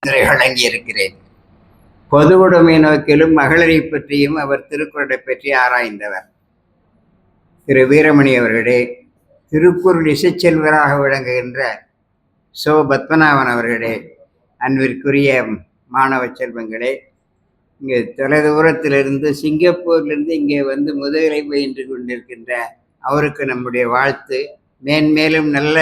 வழங்கியிருக்கிறேன். பொது உடைமை நோக்கிலும் மகளிரை பற்றியும் அவர் திருக்குறளை பற்றி ஆராய்ந்தவர். திரு வீரமணி அவர்களே, திருக்குறள் இசைச்செல்வராக விளங்குகின்ற பத்மநாபன் அவர்களே, அன்பிற்குரிய மாணவ செல்வங்களே, இங்கே தொலைதூரத்திலிருந்து சிங்கப்பூரிலிருந்து இங்கே வந்து முதுகலை பயின்று கொண்டிருக்கின்ற அவருக்கு நம்முடைய வாழ்த்து. மேன்மேலும் நல்ல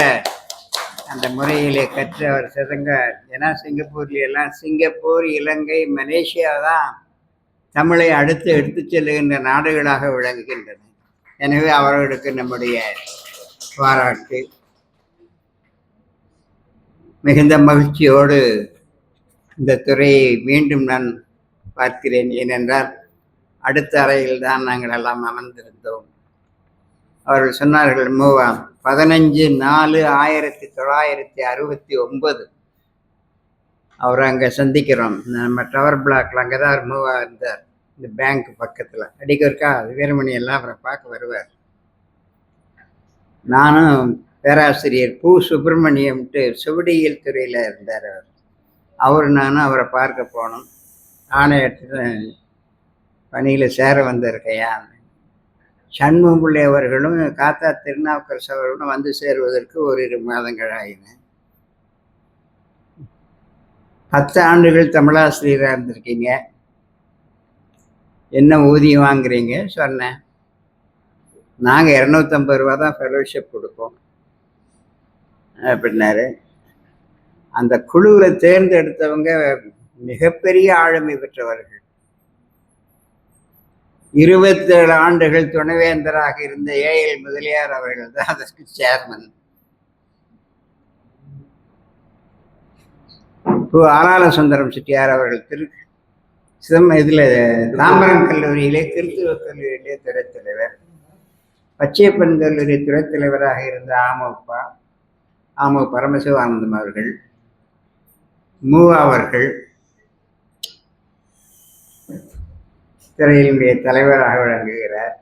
அந்த முறையிலே கற்று அவர் சிறங்க. ஏன்னா சிங்கப்பூர்லாம் சிங்கப்பூர், இலங்கை, மலேசியா தான் தமிழை அடுத்து எடுத்து செல்லுகின்ற நாடுகளாக விளங்குகின்றன. எனவே அவர்களுக்கு நம்முடைய பாராட்டு. மிகுந்த மகிழ்ச்சியோடு இந்த துறையை மீண்டும் நான் பார்க்கிறேன். ஏனென்றால் அடுத்த அறையில் தான் நாங்கள் எல்லாம் அமர்ந்திருந்தோம். அவர்கள் சொன்னார்கள், 15/4/1969 அவர் அங்கே சந்திக்கிறோம். நம்ம டவர் பிளாக்ல அங்கே தான் அவர் மூவாக இருந்தார், இந்த பேங்க் பக்கத்தில். அடிக்க இருக்கா வீரமணி எல்லாம் அவரை பார்க்க வருவார். நானும் பேராசிரியர் பூ சுப்பிரமணியம்ட்டு சுவடியியல் துறையில் இருந்தார் அவர். நானும் அவரை பார்க்க போனோம். ஆணையத்தில் பணியில் சேர வந்திருக்கையா, சண்முகம் பிள்ளை அவர்களும் காத்தா திருநாவுக்கரசு அவர்களும் வந்து சேருவதற்கு 1 மாதங்கள் ஆகின. 10 ஆண்டுகள் தமிழாசிரியராக இருந்திருக்கீங்க, என்ன ஊதியம் வாங்குறீங்க சொன்னேன். நாங்கள் 250 ரூபா தான் ஃபெலோஷிப் கொடுப்போம் அப்படின்னாரு. அந்த குழுவில் தேர்ந்தெடுத்தவங்க மிகப்பெரிய ஆளுமை பெற்றவர்கள். 27 ஆண்டுகள் துணைவேந்தராக இருந்த ஏஎல் முதலியார் அவர்கள் தான் அதற்கு சேர்மன். ஆலால சுந்தரம் செட்டியார் அவர்கள் இதில் தாம்பரம் கல்லூரியிலே கிறிஸ்துவ கல்லூரியிலே துறைத் தலைவர். பச்சையப்பன் கல்லூரி துறைத் தலைவராக இருந்த ஆமு பரமசிவானந்தம் அவர்கள், அவர்கள் துறையினுடைய தலைவராக விளங்குகிறார்.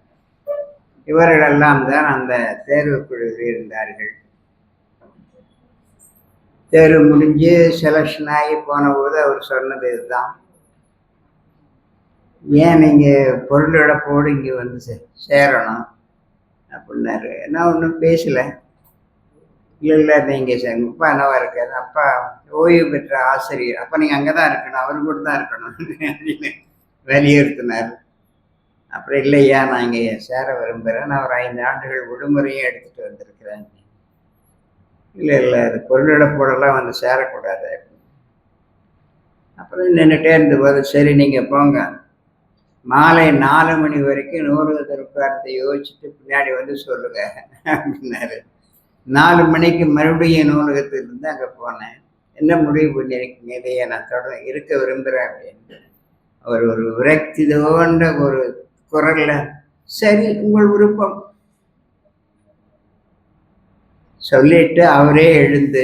இவர்களெல்லாம் தான் அந்த தேர்வு குழுவில் இருந்தார்கள். தேர்வு முடிஞ்சு செலக்ஷன் ஆகி போன போது அவர் சொன்னது இதுதான், ஏன் நீங்கள் பொருள் இழப்போடு இங்கே வந்து சேரணும் அப்படின்னாரு. நான் ஒன்றும் பேசலை. இல்லை நீங்கள் அப்பா என்னவா இருக்காது, அப்பா ஓய்வு பெற்ற ஆசிரியர், அப்போ நீங்கள் அங்கே தான் இருக்கணும், அவர் கூட தான் இருக்கணும் அப்படின்னு வலியுறுத்தினார். அப்புறம் இல்லையா, நான் இங்கே சேர விரும்புகிறேன், நான் ஒரு 5 ஆண்டுகள் விடுமுறையும் எடுத்துகிட்டு வந்திருக்கிறேன். இல்லை அது பொருளிழப்போடெல்லாம் வந்து சேரக்கூடாது. அப்புறம் நின்றுட்டே இருந்தபோது, சரி நீங்கள் போங்க, மாலை 4 மணி வரைக்கும் நூறுவதற்காரத்தை யோசிச்சுட்டு பின்னாடி வந்து சொல்லுங்க அப்படின்னாரு. 4 மணிக்கு மறுபடியும் நூலகத்திலிருந்து அங்கே போனேன். என்ன முடிவு பண்ணியிருக்கீங்க, இதையே நான் தொடர்ந்து இருக்க விரும்புகிறேன் அப்படின்னு. அவர் ஒரு விரக்தி தோன்ற ஒரு குரல்ல, சரி உங்கள் விருப்பம் சொல்லிட்டு அவரே எழுந்து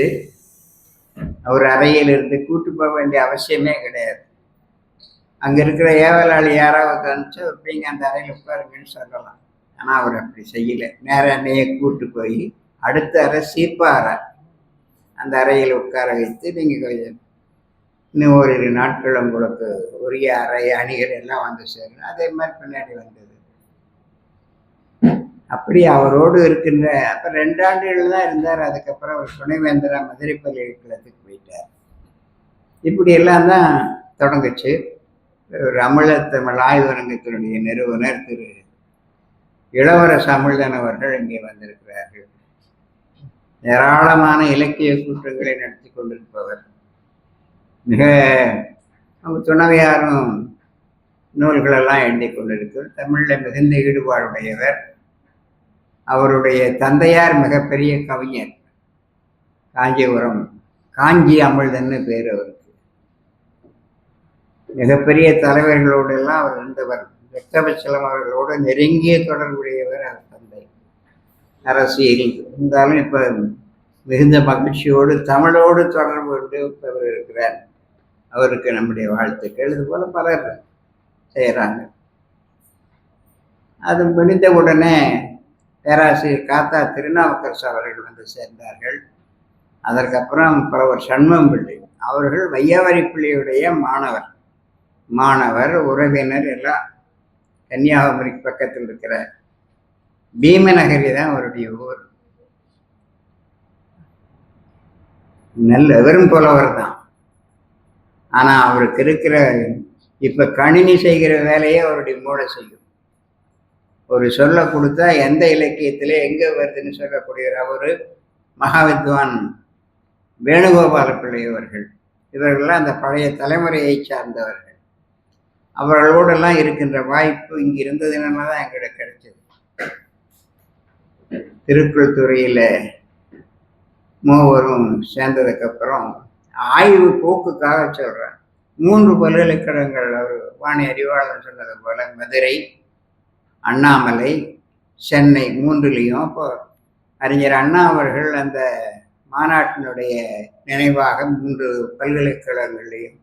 அவர் அறையிலிருந்து கூட்டு போக வேண்டிய அவசியமே கிடையாது. அங்கே இருக்கிற ஏவலாளி யாராவது காமிச்சு அப்படிங்க அந்த அறையில் உட்காருங்கன்னு சொல்லலாம். ஆனால் அவர் அப்படி செய்யலை. நேராக என்னையே கூட்டு போய் அடுத்த அறை சீப்பா அறை, அந்த அறையில் உட்கார வைத்து, நீங்கள் இன்னும் 1 நாட்கள் உங்களுக்கு உரிய அறை அணிகள் எல்லாம் வந்து சேரும். அதே மாதிரி பின்னாடி வந்தது. அப்படி அவரோடு இருக்கின்ற அப்போ 2 ஆண்டுகள் தான் இருந்தார். அதுக்கப்புறம் அவர் துணைவேந்தரா மதுரை பல்கலைக்கழகத்துக்கு போயிட்டார். இப்படி எல்லாம் தான் தொடங்குச்சு. ஒரு அமிழத்தமிழ் ஆய்வரங்கத்தினுடைய நிறுவனர் திரு இளவரசு அமிழ்தன் அவர்கள் இங்கே வந்திருக்கிறார்கள். ஏராளமான இலக்கிய கூட்டங்களை நடத்தி கொண்டிருப்பவர். மிக துணைவியாரும் நூல்களெல்லாம் எழுதி கொண்டிருக்கிறார். தமிழில் மிகுந்த ஈடுபாடுடையவர். அவருடைய தந்தையார் மிகப்பெரிய கவிஞர், காஞ்சிபுரம் காஞ்சி அமிழ்தன்னு பேர் அவருக்கு. மிகப்பெரிய தலைவர்களோடு எல்லாம் அவர் இருந்தவர். வெங்கடபச்சலம் அவர்களோடு நெருங்கிய தொடர்புடையவர் அவர் தந்தை. அரசியல் இருந்தாலும் இப்போ மிகுந்த மகிழ்ச்சியோடு தமிழோடு தொடர்பு கொண்டு அவர் இருக்கிறார். அவருக்கு நம்முடைய வாழ்த்துக்கள். இது போல பலர் செய்கிறாங்க. அது முடிந்த உடனே பேராசிரியர் காத்தா திருநாவுக்கரசு அவர்கள் வந்து சேர்ந்தார்கள். அதற்கப்புறம் புலவர் சண்முகம் பிள்ளை அவர்கள் வையாவரி பிள்ளையுடைய மாணவர் உறவினர் எல்லாம். கன்னியாகுமரிக்கு பக்கத்தில் இருக்கிற பீமநகரி தான் அவருடைய ஊர். நல்ல வெறும் புலவர் தான். ஆனா அவருக்கு இருக்கிற இப்ப கணினி செய்கிற வேலையை அவருடைய மூளை செய்யும். ஒரு சொல்ல கொடுத்தா எந்த இலக்கியத்திலே எங்க வருதுன்னு சொல்லக்கூடிய அவரு மகாவித்வான் வேணுகோபால பிள்ளை அவர்கள். இவர்கள்லாம் அந்த பழைய தலைமுறையை சார்ந்தவர்கள். அவர்களோடெல்லாம் இருக்கின்ற வாய்ப்பு இங்க இருந்ததுனால தான் எங்களுக்கு கிடைச்சது. திருக்குறள் துறையில மூவரும் சேர்ந்ததுக்கு அப்புறம் ஆய்வு போக்குக்காக சொல்றேன். 3 பல்கலைக்கழகங்கள் அவர் வாணி அறிவாளன் சொன்னது போல மதுரை, அண்ணாமலை, சென்னை 3லையும். அப்போ அறிஞர் அண்ணா அவர்கள் அந்த மாநாட்டினுடைய நினைவாக 3 பல்கலைக்கழகங்களையும்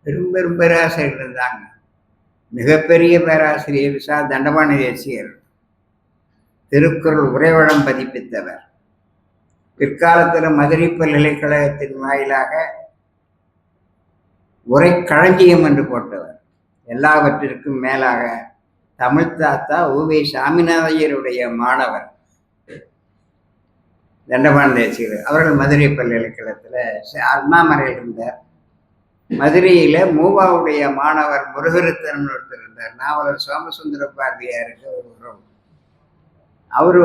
பெரும் பேராசிரியர் இருந்தாங்க. மிகப்பெரிய பேராசிரியர் சா தண்டபாணி தேசிகர், திருக்குறள் உரைவழம் பதிப்பித்தவர். பிற்காலத்தில் மதுரை பல்கலைக்கழகத்தின் வாயிலாக உரை களஞ்சியம் என்று போட்டவர். எல்லாவற்றிற்கும் மேலாக தமிழ் தாத்தா உவே சாமிநாதையருடைய மாணவர் தண்டபாணி தேசிகர். அவர்கள் மதுரை பல்கலைக்கழகத்தில் அண்ணாமலையில் இருந்தார். மதுரையில மூவாவுடைய மாணவர் முருகரத்தன் ஒருத்தர் இருந்தார். நாவலர் சோமசுந்தர பாரதியாருக்கு ஒரு உறவு. அவரு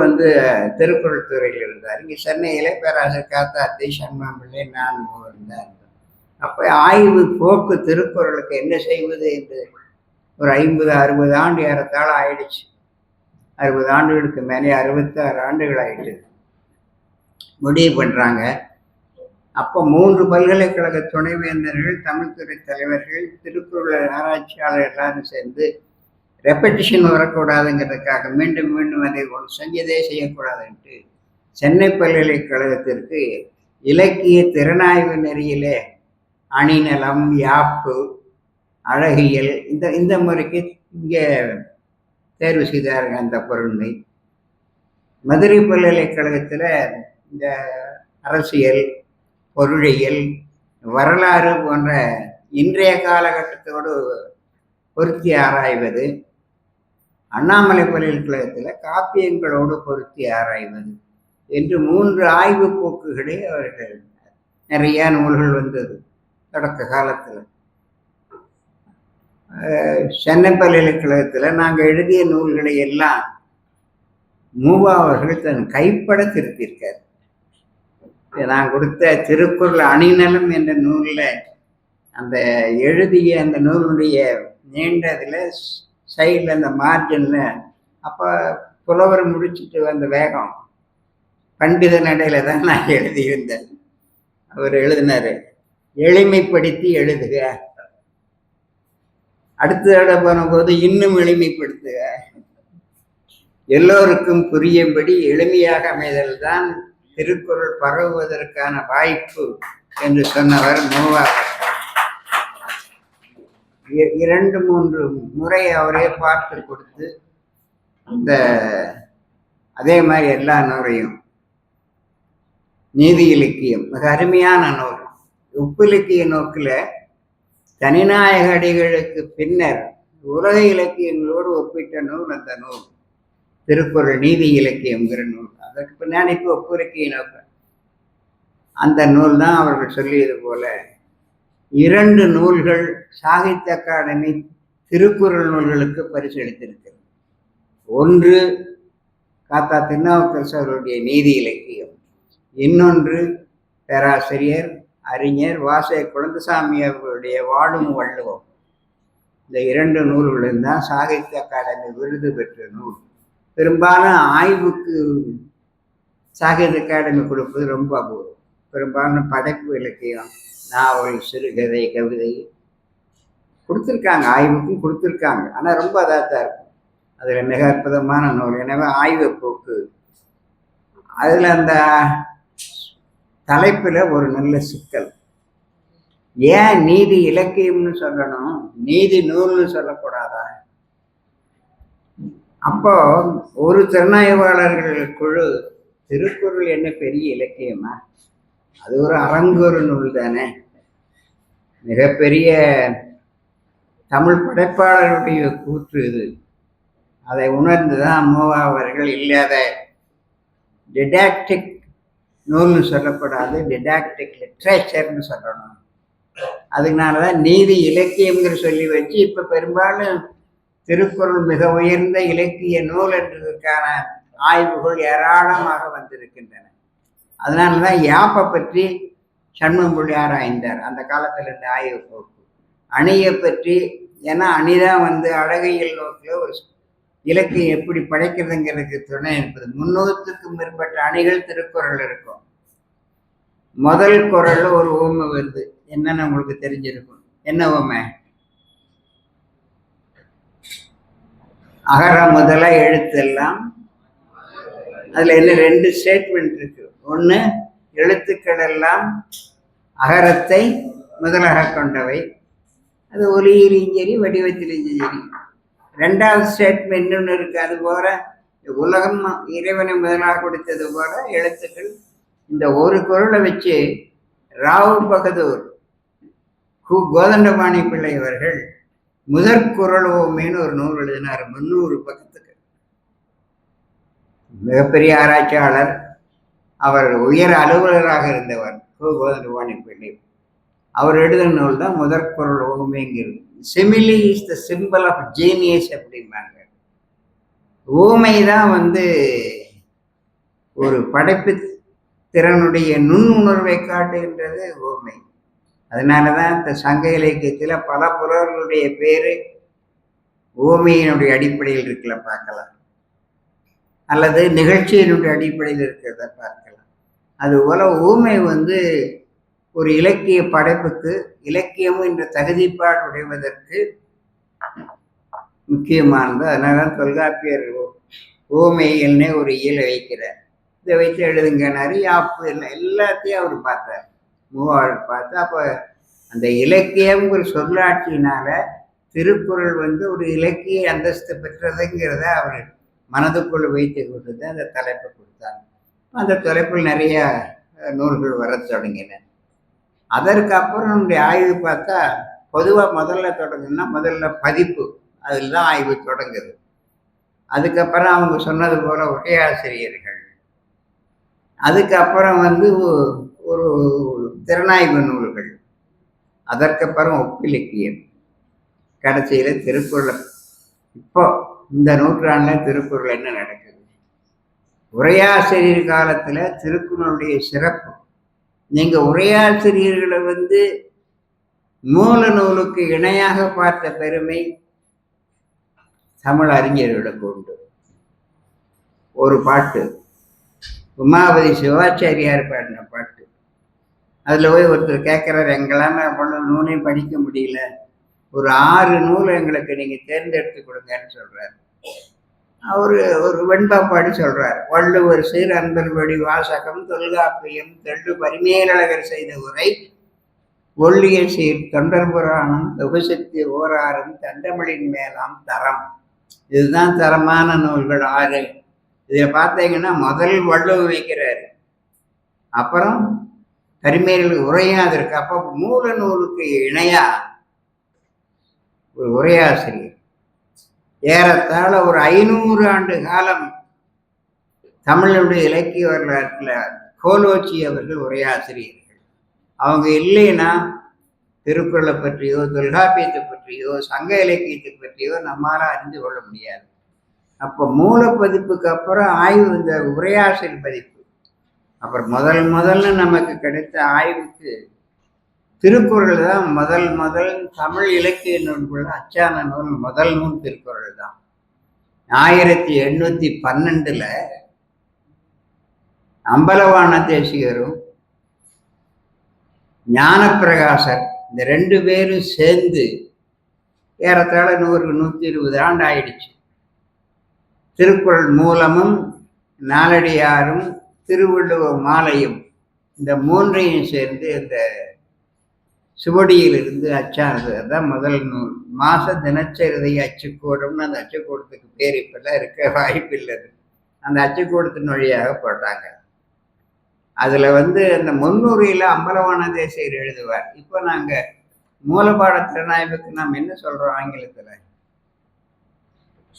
திருக்குறள் துறையில் இருந்தார். இங்கே சென்னையில பேராசிரியர் காத்தாத்தி, சண்மாம்பிள்ளை, நான் மூவர் தான். அப்போ ஆய்வு போக்கு திருக்குறளுக்கு என்ன செய்வது என்று ஒரு 50-60 ஆண்டு ஏறத்தாழ ஆயிடுச்சு. 60 ஆண்டுகளுக்கு மேலே 66 ஆண்டுகள் ஆயிடுச்சு. முடிவு பண்றாங்க. அப்போ 3 பல்கலைக்கழக துணைவேந்தர்கள், தமிழ்துறை தலைவர்கள், திருக்குறள் ஆராய்ச்சியாளர் எல்லாரும் சேர்ந்து ரெப்படிஷன் வரக்கூடாதுங்கிறதுக்காக மீண்டும் மீண்டும் அதை செஞ்சதே செய்யக்கூடாதுன்ட்டு சென்னை பல்கலைக்கழகத்திற்கு இலக்கிய திறனாய்வு நெறியிலே அணிநலம், யாப்பு, அழகியல் இந்த முறைக்கு இங்கே தேர்வு செய்தார்கள் அந்த பொருண்மை. மதுரை பல்கலைக்கழகத்தில் இந்த அரசியல், பொருளியல், வரலாறு போன்ற இன்றைய காலகட்டத்தோடு பொருத்தி ஆராய்வது. அண்ணாமலை பல்கலைக்கழகத்தில் காப்பியங்களோடு பொருத்தி ஆராய்வது என்று 3 ஆய்வு போக்குகளே அவர்கள். நிறைய நூல்கள் வந்தது தொடக்க காலத்தில். சென்னை பல்கலைக்கழகத்தில் நாங்கள் எழுதிய நூல்களை எல்லாம் மூவா அவர்கள் தன் கைப்பட திருத்தியிருக்கார். நான் கொடுத்த திருக்குறள் அணிநலம் என்ற நூலில் அந்த எழுதிய அந்த நூலுடைய நீண்டதில் சைடில் அந்த மார்ஜினில் அப்போ புலவர் முடிச்சுட்டு வந்த வேகம் பண்டித நடையில் தான் நான் எழுதியிருந்தேன். அவர் எழுதினார், எளிமைப்படுத்தி எழுதுக. அடுத்த தடவை போனபோது இன்னும் எளிமைப்படுத்துக, எல்லோருக்கும் புரியும்படி எளிமையாக அமைதல் தான் திருக்குறள் பரவுவதற்கான வாய்ப்பு என்று சொன்னவர் மூவா. 2-3 முறை அவரே பார்த்து கொடுத்து அந்த அதே மாதிரி எல்லா நூறையும். நீதி இலக்கியம் மிக அருமையான நூல். ஒப்பிலக்கிய நோக்கில் தனிநாயக அடிகளுக்கு பின்னர் உலக இலக்கியங்களோடு ஒப்பிட்ட நூல் அந்த நூல் திருக்குறள் நீதி இலக்கியங்கிற நூல். அதற்கு பின்னாடி இப்போ ஒப்பிலக்கிய நோக்கம் அந்த நூல் தான். அவர்கள் சொல்லியது போல 2 நூல்கள் சாகித்ய அகாடமி திருக்குறள் நூல்களுக்கு பரிசளித்திருக்கிறது. ஒன்று காத்தா திருநாவுக்கரசு அவருடைய நீதி இலக்கியம், இன்னொன்று பேராசிரியர் அறிஞர் வாசை குழந்தசாமி அவர்களுடைய வாழும் வள்ளுவம். இந்த 2 நூல்களும் தான் சாகித்ய அகாடமி விருது பெற்ற நூல். பெரும்பாலும் ஆய்வுக்கு சாகித்ய அகாடமி கொடுப்பது ரொம்ப அபூர்வம். பெரும்பாலும் படைப்பு இலக்கியம், நாவல், சிறுகதை, கவிதை கொடுத்துருக்காங்க, ஆய்வுக்கும் கொடுத்துருக்காங்க. ஆனால் ரொம்ப அதாத்தான் இருக்கும். அதில் மிக அற்புதமான நூல். எனவே ஆய்வு போக்கு அதில் அந்த தலைப்பில் ஒரு நல்ல சிக்கல். ஏன் நீதி இலக்கியம்னு சொல்லணும், நீதி நூல்னு சொல்லக்கூடாதா? அப்போ ஒரு திறனாய்வாளர்கள் குழு திருக்குறள் என்ன பெரிய இலக்கியமா, அது ஒரு அரங்கொரு நூல் தானே, மிகப்பெரிய தமிழ் படைப்பாளருடைய கூற்று இது. அதை உணர்ந்துதான் மூவா அவர்கள் இல்லாத டிடாக்டிக் நூல்னு சொல்லக்கூடாது, டிடாக்டிக் லிட்ரேச்சர்னு சொல்லணும். அதனாலதான் நீதி இலக்கியம்ங்கிற சொல்லி வச்சு இப்ப பெரும்பாலும் திருக்குறள் மிக உயர்ந்த இலக்கிய நூல் என்றதற்கான ஆய்வுகள் ஏராளமாக வந்திருக்கின்றன. அதனாலதான் யாப்பை பற்றி சண்முகம்புள்ளி ஆராய்ந்தார் அந்த காலத்துல இருந்த ஆய்வு போக்கு. அணியை பற்றி, ஏன்னா அணிதான் அழகியல் நோக்கில் ஒரு இலக்கியம் எப்படி படைக்கிறதுங்கிறதுக்கு துணை இருப்பது. 300க்கும் மேற்பட்ட அணிகள் திருக்குறள் இருக்கும். முதல் குறள்ல ஒரு ஊமை வருது, என்னன்னு உங்களுக்கு தெரிஞ்சிருக்கும். என்ன ஊமை? அகர முதல எழுத்தெல்லாம். அதுல என்ன 2 ஸ்டேட்மெண்ட் இருக்கு. ஒண்ணு, எழுத்துக்கள் எல்லாம் அகரத்தை முதலாக கொண்டவை, அது ஒலியிலும் சரி வடிவத்திலும் சரி. 2வது ஸ்டேட்மெண்ட் இன்னொன்று இருக்கு, அது போல உலகம் இறைவனை முதலாக கொடுத்தது போல எழுத்துக்கள். இந்த ஒரு குறளை வச்சு ராவ் பகதூர் கோதண்டபாணி பிள்ளை அவர்கள் முதற்குறள் ஓமைன்னு ஒரு நூல் எழுதினார், 300 பக்கத்துக்கு. மிகப்பெரிய ஆராய்ச்சியாளர், அவர் உயர் அலுவலராக இருந்தவர் கோதண்டபாணி பிள்ளை. அவர் எழுதின நூல் தான் முதற்குறள் ஓமைங்கிறது. Simile is the simple of genius அப்படிம்பாங்க. ஓமை தான் ஒரு படைப்பு திறனுடைய நுண்ணுணர்வை காட்டுகின்றது ஓமை. அதனாலதான் இந்த சங்க இலக்கியத்தில் பல புலவர்களுடைய பேரு ஓமையினுடைய அடிப்படையில் இருக்கல பார்க்கலாம், அல்லது நிகழ்ச்சியினுடைய அடிப்படையில் இருக்கிறத பார்க்கலாம். அதுபோல ஊமை ஒரு இலக்கிய படைப்புக்கு, இலக்கியமும் என்ற தகுதிப்பாடு உடைவதற்கு முக்கியமானது. அதனால தொல்காப்பியர் ஊமைகள்னே ஒரு இயலை வைக்கிறார். இதை வைத்து எழுதுங்கனாரு. யாப்பு எல்லாத்தையும் அவர் பார்த்தார், மூவாள் பார்த்து. அப்போ அந்த இலக்கியம் ஒரு சொல்லாட்சியினால திருக்குறள் ஒரு இலக்கிய அந்தஸ்து பெற்றதுங்கிறத அவர் மனதுக்குள் வைத்து கொடுத்து அந்த தலைப்பை கொடுத்தாங்க. அந்த தலைப்பில் நிறைய நூல்கள் வர தொடங்கின. அதற்கு அப்புறம் நம்முடைய ஆய்வு பார்த்தா, பொதுவாக முதல்ல தொடங்குன்னா முதல்ல பதிப்பு, அதில் தான் ஆய்வு தொடங்குது. அதுக்கப்புறம் அவங்க சொன்னது போல உரையாசிரியர்கள், அதுக்கப்புறம் ஒரு திறனாய்வு நூல்கள், அதற்கப்புறம் ஒப்பிலக்கியம், கடைசியில் திருக்குறள். இப்போ இந்த நூற்றாண்டில் திருக்குறள் என்ன நடக்குது? உரையாசிரியர் காலத்தில் திருக்குறளுடைய சிறப்பு, நீங்க உரையாசிரியர்களை மூல நூலுக்கு இணையாக பார்த்த பெருமை தமிழ் அறிஞர்களுக்கு உண்டு. ஒரு பாட்டு உமாபதி சிவாச்சாரியார் பாடின பாட்டு, அதுல போய் ஒருத்தர் கேட்கிறார், எங்களால் அவ்வளவு நூலையும் படிக்க முடியல, ஒரு 6 நூல் எங்களுக்கு நீங்க தேர்ந்தெடுத்து கொடுங்கன்னு சொல்றாரு. அவரு ஒரு வெண்பாப்பாடி சொல்றார், வள்ளுவர் சீர் அன்பர் வழி வாசகம் தொல்காப்பியம் தெள்ளு பரிமேலழகர் செய்த உரை ஒள்ளிய சீர் தொண்டர் புராணம் தொகுசக்தி ஓராறும் தண்டமிழின் மேலாம் தரம். இதுதான் தரமான நூல்கள் 6. இதை பார்த்தீங்கன்னா முதல் வள்ளுவர் வைக்கிறாரு, அப்புறம் பரிமேல் உரையா இருக்கு. அப்போ மூல நூலுக்கு இணையா ஒரு உரையாசிரியர் ஏறத்தாழ ஒரு 500 ஆண்டு காலம் தமிழுடைய இலக்கிய வரலாற்றில் கோலோச்சி அவர்கள் உரையாசிரியர்கள். அவங்க இல்லைன்னா திருக்குறளை பற்றியோ தொல்காப்பியத்தை பற்றியோ சங்க இலக்கியத்தை பற்றியோ நம்மால அறிந்து கொள்ள முடியாது. அப்போ மூல பதிப்புக்கு அப்புறம் ஆய்வு, இந்த உரையாசிரியர் பதிப்பு. அப்புறம் முதல்ல நமக்கு கிடைத்த ஆய்வுக்கு திருக்குறள் தான் முதல் தமிழ் இலக்கிய நூல்கள் அச்சான நூல். முதல் நூல் திருக்குறள் தான். 1812 அம்பலவான தேசிகரும் ஞானப்பிரகாசர் இந்த 2 பேரும் சேர்ந்து ஏறத்தாழ 100-120 ஆண்டு ஆயிடுச்சு. திருக்குறள் மூலமும் நாலடியாரும் திருவள்ளுவ மாலையும் இந்த 3ஐயும் சேர்ந்து இந்த சுவடியிலிருந்து அச்சானது. அதுதான் முதல் நூல். மாச தினச்சரிதை அச்சுக்கூடம்னு அந்த அச்சுக்கூடத்துக்கு பேர் இப்பெல்லாம் இருக்க வாய்ப்பு இல்லது. அந்த அச்சுக்கூடத்தின் வழியாக போட்டாங்க. அதுல அந்த முன்னுரையில அம்பலவான தேசிகர் எழுதுவார், இப்போ நாங்க மூலபாட திறனாய்வுக்கு நாம் என்ன சொல்றோம் ஆங்கிலத்தில்?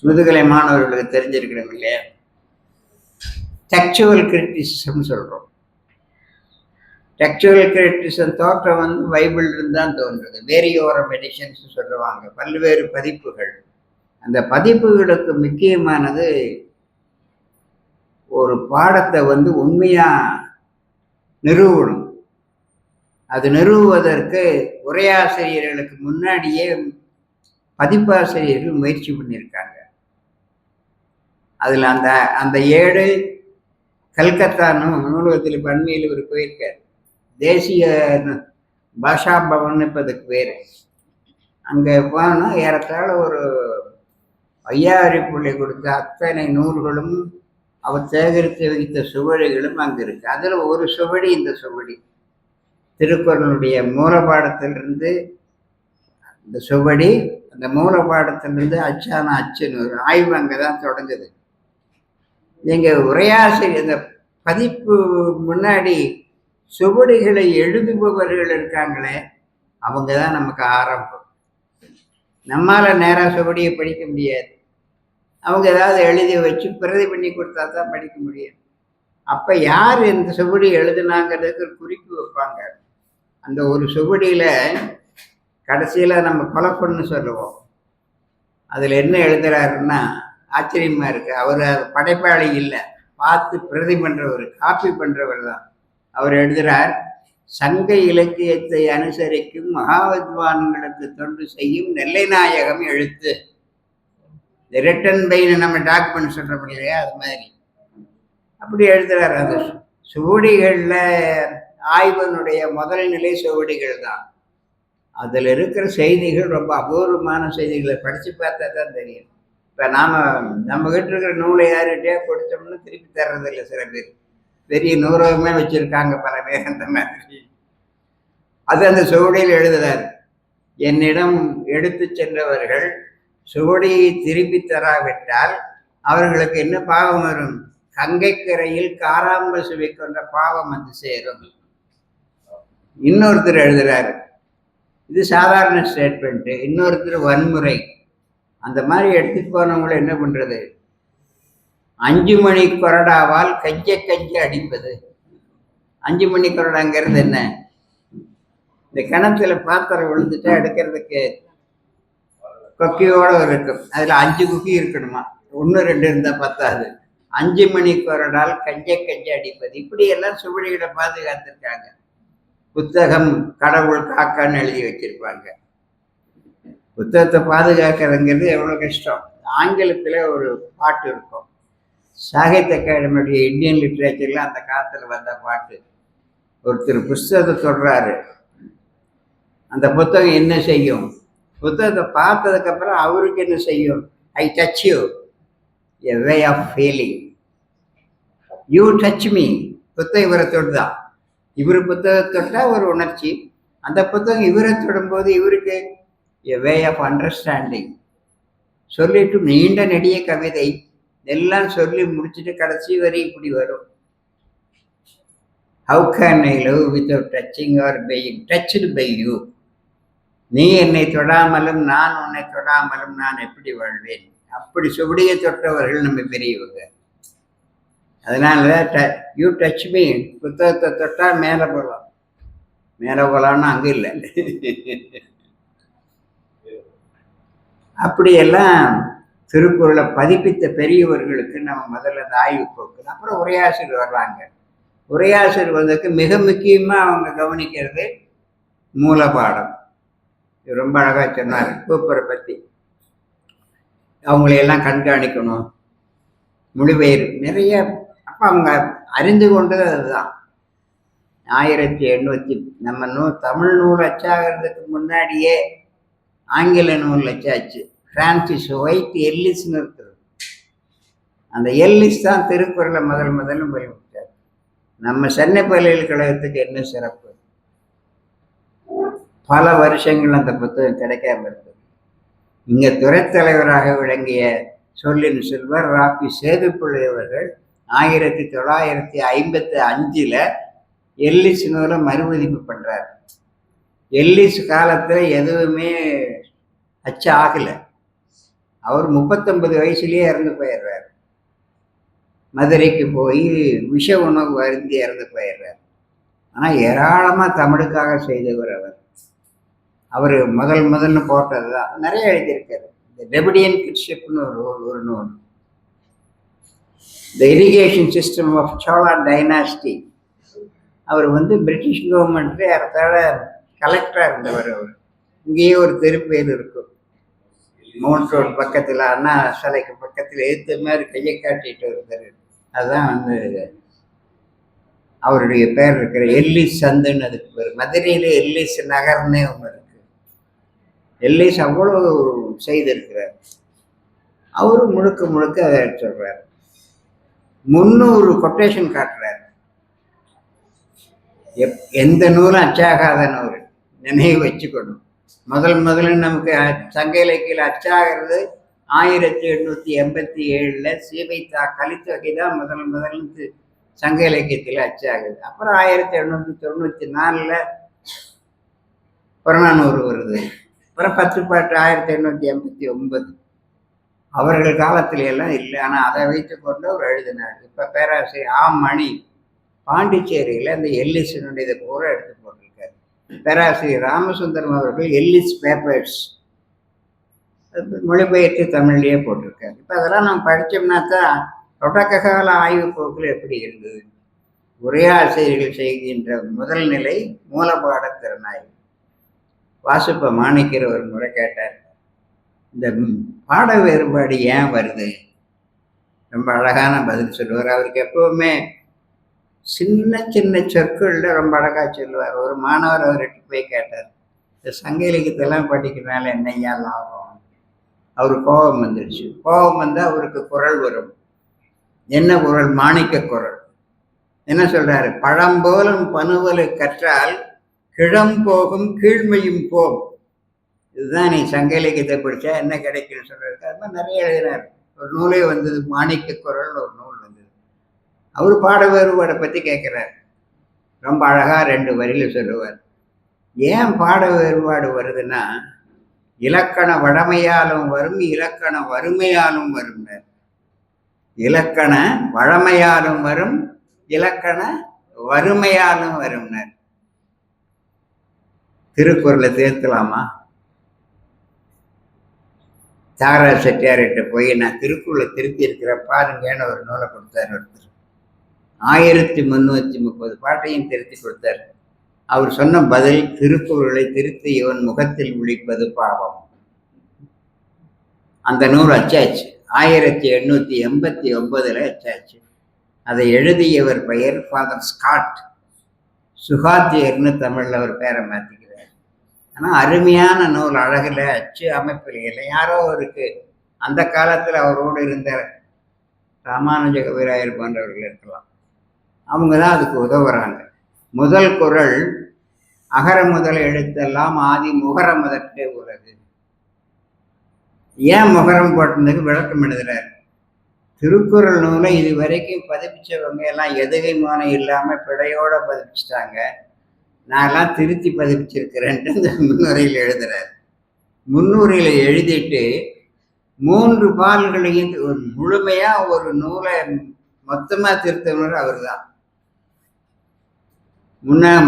முதுகலை மாணவர்களுக்கு தெரிஞ்சிருக்கணும் இல்லையா? டெக்சுவல் கிரிட்டிசிசம் சொல்றோம். டெக்சுவல் கிரிட்டிசிசம் தோற்றம் வந்து பைபிள் தான் தோன்றுது. வேரியோரம் எடிஷன்ஸ் சொல்லுவாங்க, பல்வேறு பதிப்புகள். அந்த பதிப்புகளுக்கு முக்கியமானது ஒரு பாடத்தை வந்து உண்மையா நிறுவனம். அது நிறுவுவதற்கு உரையாசிரியர்களுக்கு முன்னாடியே பதிப்பாசிரியர்கள் முயற்சி பண்ணியிருக்காங்க. அதுல அந்த அந்த ஏடு கல்கத்தா நூலகத்தில் பன்மையில் இவர் போயிருக்கார். தேசிய பாஷா பவன் இப்போ அதுக்கு பேர். அங்கே போனால் ஏறத்தாழ ஒரு 5000 பிள்ளை கொடுத்த அத்தனை நூல்களும் அவர் சேகரித்து வைத்த சுவடிகளும் அங்கே இருக்கு. அதில் ஒரு சுவடி இந்த சுவடி திருக்குறளுடைய மூலபாடத்திலிருந்து இந்த சுவடி, அந்த மூலபாடத்திலிருந்து அச்சான அச்சுன்னு ஒரு ஆய்வு அங்கே தான் தொடங்குது. எங்கள் உரையாசிரியர் இந்த பதிப்பு முன்னாடி சுவடிகளை எழுதுபவர்கள் இருக்காங்களே, அவங்க தான் நமக்கு ஆரம்பம். நம்மால நேராக சுவடியை படிக்க முடியாது. அவங்க ஏதாவது எழுதி வச்சு பிரதி பண்ணி கொடுத்தா தான் படிக்க முடியும். அப்போ யார் இந்த சுவடி எழுதுனாங்கிறதுக்கு குறிப்பு வைப்பாங்க. அந்த ஒரு சுவடியில் கடைசியில் நம்ம கொலப்பண்ணு சொல்லுவோம். அதில் என்ன எழுதுறாருன்னா ஆச்சரியமா இருக்கு. அவர் படைப்பாளி இல்லை, பார்த்து பிரதி பண்றவர், காப்பி பண்றவர் தான். அவர் எழுதுறார், சங்க இலக்கியத்தை அனுசரிக்கும் மகாவித்வான்களுக்கு தொண்டு செய்யும் நெல்லை நாயகம் எழுத்து. ரிட்டன் பை நம்ம டாக்குமெண்ட் சொல்றோம் இல்லையா, அது மாதிரி அப்படி எழுதுறாரு. அந்த சுவடிகள்ல ஆய்வனுடைய முதல் நிலை சுவடிகள் தான். அதில் இருக்கிற செய்திகள் ரொம்ப அபூர்வமான செய்திகளை படித்து பார்த்தா தான் தெரியும். இப்போ நம்ம கிட்ட இருக்கிற நூலை யார்கிட்டயே கொடுத்தோம்னா திருப்பி தர்றதில்லை. சில பேர் பெரிய நூலகமே வச்சுருக்காங்க, பல பேர் அந்த மாதிரி. அது அந்த சுவடியில் எழுதுறாரு, என்னிடம் எடுத்து சென்றவர்கள் சுவடியை திருப்பி தராவிட்டால் அவர்களுக்கு என்ன பாவம் வரும்? கங்கைக்கரையில் காராம்பல் சுவை கொண்ட பாவம் வந்து சேரும். இன்னொருத்தர் எழுதுறாரு, இது சாதாரண ஸ்டேட்மெண்ட்டு. இன்னொருத்தர் வன்முறை. அந்த மாதிரி எடுத்துட்டு போனவங்களை என்ன பண்றது? 5 மணி கொறடாவால் கஞ்ச அடிப்பது. 5 மணி கொறடாங்கிறது என்ன? இந்த கிணத்துல பாத்திரம் விழுந்துட்டா எடுக்கிறதுக்கு கொக்கியோட இருக்கும். அதுல 5 குக்கி இருக்கணுமா, 1 2 இருந்தா பத்தாது. 5 மணி கொறடால் கஞ்ச அடிப்பது. இப்படி எல்லாம் சுவடிகளை பாதுகாத்திருக்காங்க. புத்தகம் கடவுள் காக்கான்னு எழுதி வச்சிருப்பாங்க. புத்தகத்தை பாதுகாக்கிறதுங்கிறது எவ்வளோ கஷ்டம். ஆங்கிலத்தில் ஒரு பாட்டு இருக்கும், சாகித்ய அகாடமியுடைய இந்தியன் லிட்ரேச்சரில் அந்த காலத்தில் வந்த பாட்டு. ஒருத்தர் புஸ்தகத்தை சொல்கிறாரு, அந்த புத்தகம் என்ன செய்யும்? புத்தகத்தை பார்த்ததுக்கப்புறம் அவருக்கு என்ன செய்யும்? I touch you, a way of feeling. You touch me. புத்தகம் இவரை தொட்டுதான். இவர் புத்தகத்தை தொட்டால் ஒரு உணர்ச்சி, அந்த புத்தகம் இவரை தொடும்போது இவருக்கு எ வே ஆஃப் அண்டர்ஸ்டாண்டிங். சொல்லிட்டு நீண்ட நெடிய கவிதை எல்லாம் சொல்லி முடிச்சுட்டு கடைசி வரை இப்படி வரும். How can I love without touching or being touched by you? நீ என்னை தொடாமலும் நான் உன்னை தொடாமலும் நான் எப்படி வாழ்வேன்? அப்படி சுவடியை தொட்டவர்கள் நம்ம பெரியவங்க. அதனால யூ டச் மீ, புத்தகத்தை தொட்டா மேலே போகலாம். மேலே போகலான்னு அங்கே இல்லை. அப்படியெல்லாம் திருக்குறளை பதிப்பித்த பெரியவர்களுக்கு நம்ம முதல்ல அந்த ஆய்வு போக்குறோம். அப்புறம் உரையாசிரியர் வர்றாங்க. உரையாசிரியர் வந்ததுக்கு மிக முக்கியமாக அவங்க கவனிக்கிறது மூலபாடம். ரொம்ப அழகாக சொன்னார் கூப்பரை பற்றி. அவங்களையெல்லாம் கண்காணிக்கணும், மொழிபெயர் நிறைய. அப்போ அவங்க அறிந்து கொண்டது அதுதான். 1800 நம்ம தமிழ் நூல் அச்சாகிறதுக்கு முன்னாடியே ஆங்கில நூல் அச்சாச்சு. பிரான்சிஸ் ஒயிட் எல்லிஸ்ன்னு இருக்கிறது. அந்த எல்லிஸ் தான் திருக்குறளை முதல்ல பயிர்விட்டார். நம்ம சென்னை பல்கலைக்கழகத்துக்கு என்ன சிறப்பு? பல வருஷங்கள் அந்த புத்தகம் கிடைக்காம இருந்தது. இங்கே துறைத் தலைவராக விளங்கிய சொல்லின் செல்வர் ராபி சேதுப்பிள்ளை அவர்கள் 1955 எல்லிஸ் நூலை மறுமதிப்பு பண்றார். எல்லிஸ் காலத்தில் எதுவுமே அச்சு ஆகலை. அவர் 39 வயசுலேயே இறந்து போயிடுறார். மதுரைக்கு போய் விஷ உணவு அருந்தி இறந்து போயிடுறார். ஆனால் ஏராளமாக தமிழுக்காக செய்தவர் அவர். அவர் முதல்னு போட்டது தான் நிறைய எழுதியிருக்காரு. இந்த டெபிடியன் கிட்ஷிப்னு ஒரு நூல், the irrigation system of Chola dynasty. அவர் பிரிட்டிஷ் கவர்மெண்ட்ல ஏறத்தாழ கலெக்டராக இருந்தவர். அவர் இங்கேயே ஒரு தெருப்பேர் இருக்கும், மவுண்ட் ரோட் பக்கத்தில், அண்ணா சிலைக்கு பக்கத்தில் எதிர்த்த மாதிரி கையை காட்டிட்டு இருந்தார். அதுதான் அவருடைய பேர் இருக்கிற எல்லிஸ் சந்துன்னு அதுக்கு பேர். மதுரையில் எல்லிஸ் நகர்னே ஒன்று இருக்கு. எல்லிஸ் அவ்வளோ செய்திருக்கிறார். அவரு முழுக்க முழுக்க அதை சொல்றார். 300 கொட்டேஷன் காட்டுறார். எந்த நூலும் அச்சாகாத நூல், நினைவு வச்சுக்கணும். முதல்ல நமக்கு சங்க இலக்கியில் அச்சாகிறது 1887 சீவைத்தா கலித்தொகை தான் முதல்ல சங்க இலக்கியத்தில் அச்சாகுது. அப்புறம் 1894 புறநானூறு வருது. அப்புறம் 10 பாட்டு 1889. அவர்கள் காலத்தில எல்லாம் இல்லை. ஆனால் அதை வைத்துக்கொண்டு அவர் எழுதினார். இப்போ பேராசிரியர் மணி பாண்டிச்சேரியில் அந்த எல்லிஸினுடைய பூரா எடுத்து போட்டிருக்காரு. பேராசிரியர் ராமசுந்தரம் அவர்கள் எல்லிஸ் பேப்பர்ஸ் மொழிபெயர்த்து தமிழ்லேயே போட்டிருக்காரு. இப்போ அதெல்லாம் நம்ம படித்தோம்னா தான் தொடக்க கால ஆய்வு போக்கில் எப்படி இருந்தது. உரையாசிரியர்கள் செய்கின்ற முதல் நிலை மூலபாட திறனாய்வு. வாசுப்ப மாணிக்கர் ஒரு முறை கேட்டார், இந்த பாட வேறுபாடு ஏன் வருது? ரொம்ப அழகான பதில் சொல்லுவார். அவருக்கு எப்பவுமே சின்ன சின்ன சொற்களில் ரொம்ப அழகாக சொல்லுவார். ஒரு மாணவர் அவர்கிட்ட போய் கேட்டார், இந்த சங்க இலக்கியத்தெல்லாம் படிக்கிறதுனால என்னையா லாபம்? அவருக்கு கோபம் வந்துடுச்சு. கோபம் வந்தால் அவருக்கு குரல் வரும். என்ன குரல்? மாணிக்க குரல். என்ன சொல்றாரு? பழம்போலும் பனுவலை கற்றால் கிழம் போகும் கீழ்மையும் போம். இதுதான் நீ சங்க இலக்கியத்தை படித்தா என்ன கிடைக்குன்னு சொல்றாரு. அது மாதிரி நிறைய எழுதினார். ஒரு நூலே வந்தது, மாணிக்க குரல்னு ஒரு நூல் வந்தது. அவர் பாட வேறுபாடை பற்றி கேட்குறார். ரொம்ப அழகாக 2 வரியில் சொல்லுவார். ஏன் பாட வேறுபாடு வருதுன்னா, இலக்கண வழமையாலும் வரும், இலக்கண வறுமையாலும் வரும். இலக்கண வழமையாலும் வரும், இலக்கண வறுமையாலும் வரும்னர். திருக்குறளை சேர்க்கலாமா? தாரா செட்டியார்கிட்ட போய் நான் திருக்குறளை திருத்தி இருக்கிறேன் பாருங்கன்னு ஒரு நூலை கொடுத்தார் ஒருத்தர். 1330 பாட்டையும் திருத்தி கொடுத்தார். அவர் சொன்ன பதில், திருக்குறளை திருத்தி இவன் முகத்தில் விழிப்பது பாவம். அந்த நூல் அச்சாச்சு. 1889 அச்சாச்சு. அதை எழுதியவர் பெயர் ஃபாதர் ஸ்காட். சுகாத்தியர்னு தமிழில் அவர் பேரை மாற்றிக்கிறார். ஆனால் அருமையான நூல், அழகில், அச்சு அமைப்பில் இல்லை. யாரோ அவருக்கு அந்த காலத்தில் அவரோடு இருந்த ராமானுஜ கவிராயர் போன்றவர்கள் இருக்கலாம். அவங்க தான் அதுக்கு உதவுறாங்க. முதல் குறள் அகர முதல் எழுத்தெல்லாம் ஆதி முகர முதற்றே உலகு. ஏன் முகரம் போட்டதுக்கு விளக்கம் எழுதுறாரு. திருக்குறள் நூலை இது வரைக்கும் பதிப்பிச்சவங்க எல்லாம் எதுகை மோனை இல்லாமல் பிழையோட பதிப்பிச்சிட்டாங்க. நான்லாம் திருத்தி பதிப்பிச்சிருக்கிறேன்ட்டு இந்த முன்னுரையில் எழுதுறாரு. முன்னுரையில் எழுதிட்டு 3 பால்களையும் முழுமையா ஒரு நூலை மொத்தமா திருத்தவர் அவர் தான்.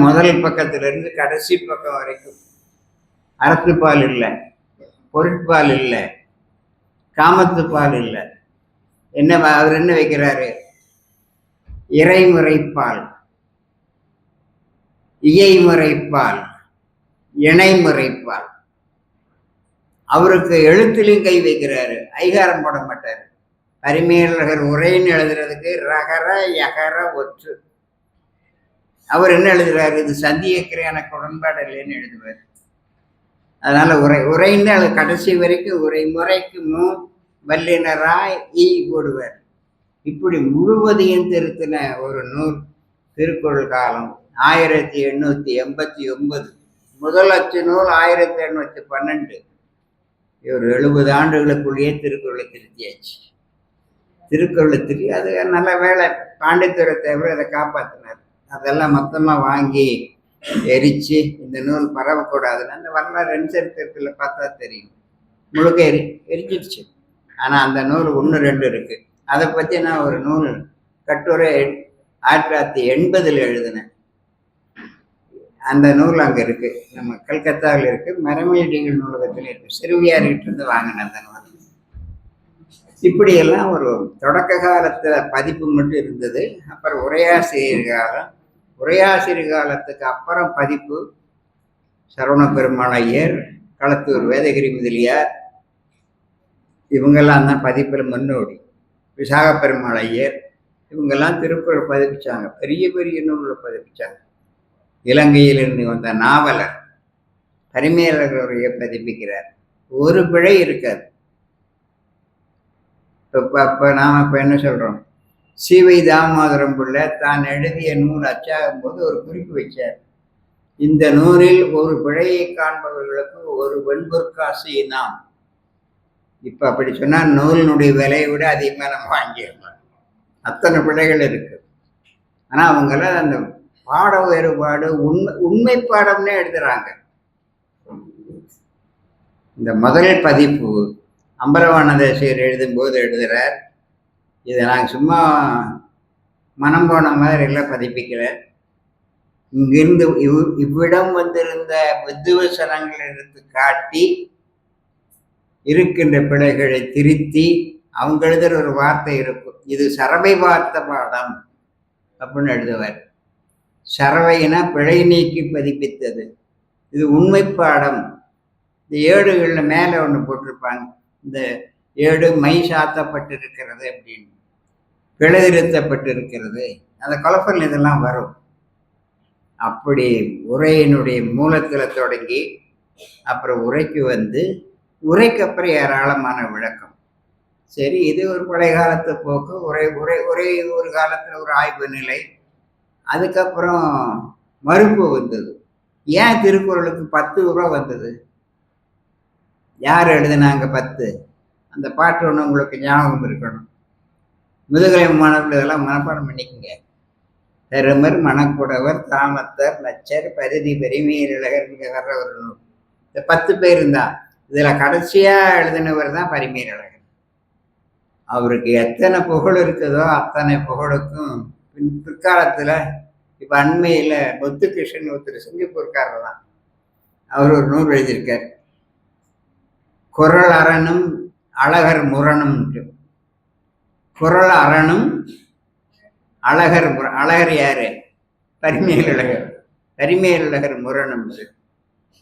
முதல் பக்கத்திலிருந்து கடைசி பக்கம் வரைக்கும் அறத்துப்பால் இல்லை, பொருட்பால் இல்லை, காமத்துப்பால் இல்லை. அவர் என்ன வைக்கிறாரு? இறைமுறைப்பால், இயைமுறைப்பால், இணைமுறைப்பால். அவருக்கு எழுத்துலையும் கை வைக்கிறாரு, ஐகாரம் போட மாட்டாரு. பரிமேலழகர் உரைன்னு எழுதுறதுக்கு ரகர யகர ஒற்று. அவர் என்ன எழுதுறாரு? இது சந்தியக்கிற எனக்கு உடன்பாடு இல்லைன்னு எழுதுவார். அதனால உரைன்னு அது கடைசி வரைக்கும் உரை முறைக்கு வல்லினராய் ஈ போடுவார். இப்படி முழுவதையும் திருத்தின ஒரு நூல் திருக்குறள் காலம். 1889 முதல் அச்சு நூல் 1812. ஒரு 70 ஆண்டுகளுக்குள்ளேயே திருக்குறளை திருத்தியாச்சு. திருக்குறளை அது நல்ல வேலை. பாண்டித்துரை தேவை அதை காப்பாற்றினார். அதெல்லாம் மொத்தமாக வாங்கி எரிச்சு இந்த நூல் பரவக்கூடாதுன்னு அந்த வரலாறு சரித்திரத்தில் பார்த்தா தெரியும். முழுக்க எரிஞ்சிடுச்சு. ஆனால் அந்த நூல் 1-2 இருக்கு. அதை பற்றி நான் ஒரு நூல் கட்டுரை 1980 எழுதினேன். அந்த நூல் அங்கே இருக்கு, நம்ம கல்கத்தாவில் இருக்கு, மரமேடிகள் நூலகத்தில் இருக்கு. சிறுவியார்கிட்ட இருந்து வாங்கின அந்த நூல். இப்படியெல்லாம் ஒரு தொடக்க காலத்துல பதிப்பு மட்டும் இருந்தது. அப்புறம் உரையாசிரியர் காலம், உரையாசிரியர் காலத்துக்கு அப்புறம் பதிப்பு சரவண பெருமாள் ஐயர், களத்தூர் வேதகிரி முதலியார், இவங்கெல்லாம் தான் பதிப்பில் முன்னோடி. விசாக பெருமாள் ஐயர், இவங்கெல்லாம் திருக்குறள் பதிப்பிச்சாங்க, பெரிய பெரிய நூல்களை பதிப்பிச்சாங்க. இலங்கையிலிருந்து வந்த நாவலர் பரிமேலழகருடைய பதிப்பிக்கிறார். ஒரு பிழை இருக்காது. இப்போ நாம் இப்போ என்ன சொல்கிறோம், சீவை தாமோதரம் பிள்ளை தான் எழுதிய நூல் அச்சாகும் போது ஒரு குறிப்பு வச்சார், இந்த நூலில் ஒரு பிழையை காண்பவர்களுக்கு ஒரு வெண்பொற்காசு இனாம். இப்போ அப்படி சொன்னால் நூலினுடைய விலையை விட அதிகமாக நம்ம வாங்கிடலாம். அத்தனை பிழைகள் இருக்கு. ஆனால் அவங்களாம் அந்த பாட வேறுபாடு உண்மை பாடம்னே எழுதுறாங்க. இந்த முதல் பதிப்பு அம்பலவானதேசியர் எழுதும்போது எழுதுறார், இதை நாங்கள் சும்மா மனம் போன மாதிரி எல்லாம் பதிப்பிக்கல, இங்கிருந்து இவ்விடம் வந்திருந்த வித்துவசனங்கள் எடுத்து காட்டி இருக்கின்ற பிழைகளை திருத்தி அவங்க எழுதுற ஒரு வார்த்தை இருக்கும், இது சரவை வார்த்த பாடம் அப்படின்னு எழுதுவார். சரவைனா பிழை நீக்கி பதிப்பித்தது, இது உண்மை பாடம். இந்த ஏடுகளில் மேலே ஒன்று போட்டிருப்பாங்க, இந்த ஏடு மை சாத்தப்பட்டிருக்கிறது அப்படின்னு, பிழை திருத்தப்பட்டிருக்கிறது, அந்த குழப்பங்கள் இதெல்லாம் வரும். அப்படி உரையினுடைய மூலத்தில் தொடங்கி அப்புறம் உரைக்கு வந்து உரைக்கு அப்புறம் ஏராளமான விளக்கம். சரி, இது ஒரு பழைய காலத்து போக்கு. உரை உரை உரை ஒரு காலத்தில் ஒரு ஆய்வு நிலை. அதுக்கப்புறம் மறுப்பு வந்தது. ஏன் திருக்குறளுக்கு 10 ரூபா வந்தது? யார் எழுதுனாங்க 10? அந்த பாட்டு ஒன்று உங்களுக்கு ஞாபகம் இருக்கணும். முதுகலை மாணவர்கள் இதெல்லாம் மனப்பாடம் பண்ணிக்கங்க. பெருமர் மணக்குடவர் தாமத்தர் நச்சர் பரிதி பெருமையழகர் வர்ற ஒரு நூல். இந்த 10 பேர் இருந்தா இதில் கடைசியாக எழுதினவர் தான் பரிமேலழகர். அவருக்கு எத்தனை புகழ் இருக்குதோ அத்தனை புகழுக்கும் பிற்காலத்தில் இப்போ அண்மையில் முத்துகிருஷ்ணன் ஒருத்தர் சிங்கப்பூர்காரர் தான், அவர் ஒரு நூல் எழுதியிருக்கார், குறள் அரணும் அழகர் முரணும். குறள் அரணும் அழகர் அழகர் யாரு? பரிமேலழகர். பரிமேலழகர் முரணும்.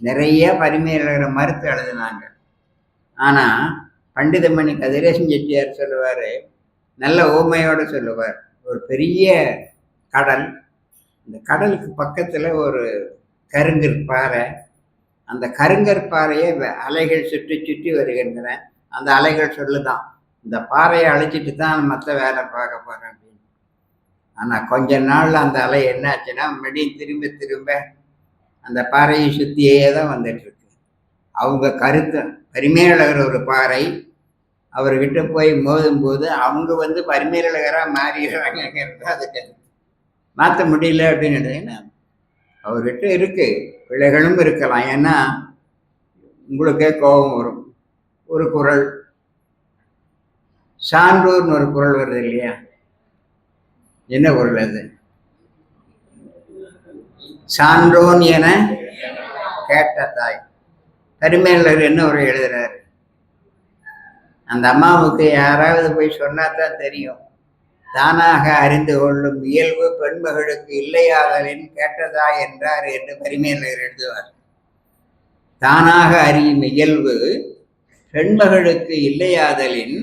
நிறைய பரிமேலழகரை மறுத்து எழுதினாங்க. ஆனால் பண்டிதமணி கதிரேசன் செட்டியார் சொல்லுவார், நல்ல ஓமையோடு சொல்லுவார், ஒரு பெரிய கடல், இந்த கடலுக்கு பக்கத்தில் ஒரு கருங்கற்பாறை, அந்த கருங்கற்பாறையை அலைகள் சுற்றி சுற்றி வருகின்றன. அந்த அலைகள் சொல்லுதான், இந்த பாறையை அழிச்சிட்டு தான் மற்ற வேலை பார்க்க போகிறேன் அப்படின்னு. ஆனால் கொஞ்ச நாள் அந்த அலை என்னாச்சுன்னா மறுபடியும் திரும்ப திரும்ப அந்த பாறையை சுற்றியே தான் வந்துட்டுருக்கு. அவங்க கருத்து பரிமேலழகர் ஒரு பாறை, அவர்கிட்ட போய் மோதும் போது அவங்க வந்து பரிமேலழகராக மாறிடுறாங்கிறது அதுக்கு மாற்ற முடியல அப்படின்னு. அவர்கிட்ட இருக்கு, பிழைகளும் இருக்கலாம். ஏன்னா உங்களுக்கே கோபம் வரும். ஒரு குறள் சான்றோர்னு ஒரு குறள் வருது இல்லையா? என்ன குறள் அது? சான்றோன் என கேட்ட தாய். பரிமேலழகர் என்ன உரை எழுதுறாரு? அந்த அம்மாவுக்கு யாராவது போய் சொன்னாதான் தெரியும், தானாக அறிந்து கொள்ளும் இயல்பு பெண்மகளுக்கு இல்லையாதலின் கேட்டதாய் என்றார் என்று பரிமேலழகர் எழுதுவார். தானாக அறியும் இயல்பு பெண்மகளுக்கு இல்லையாதலின்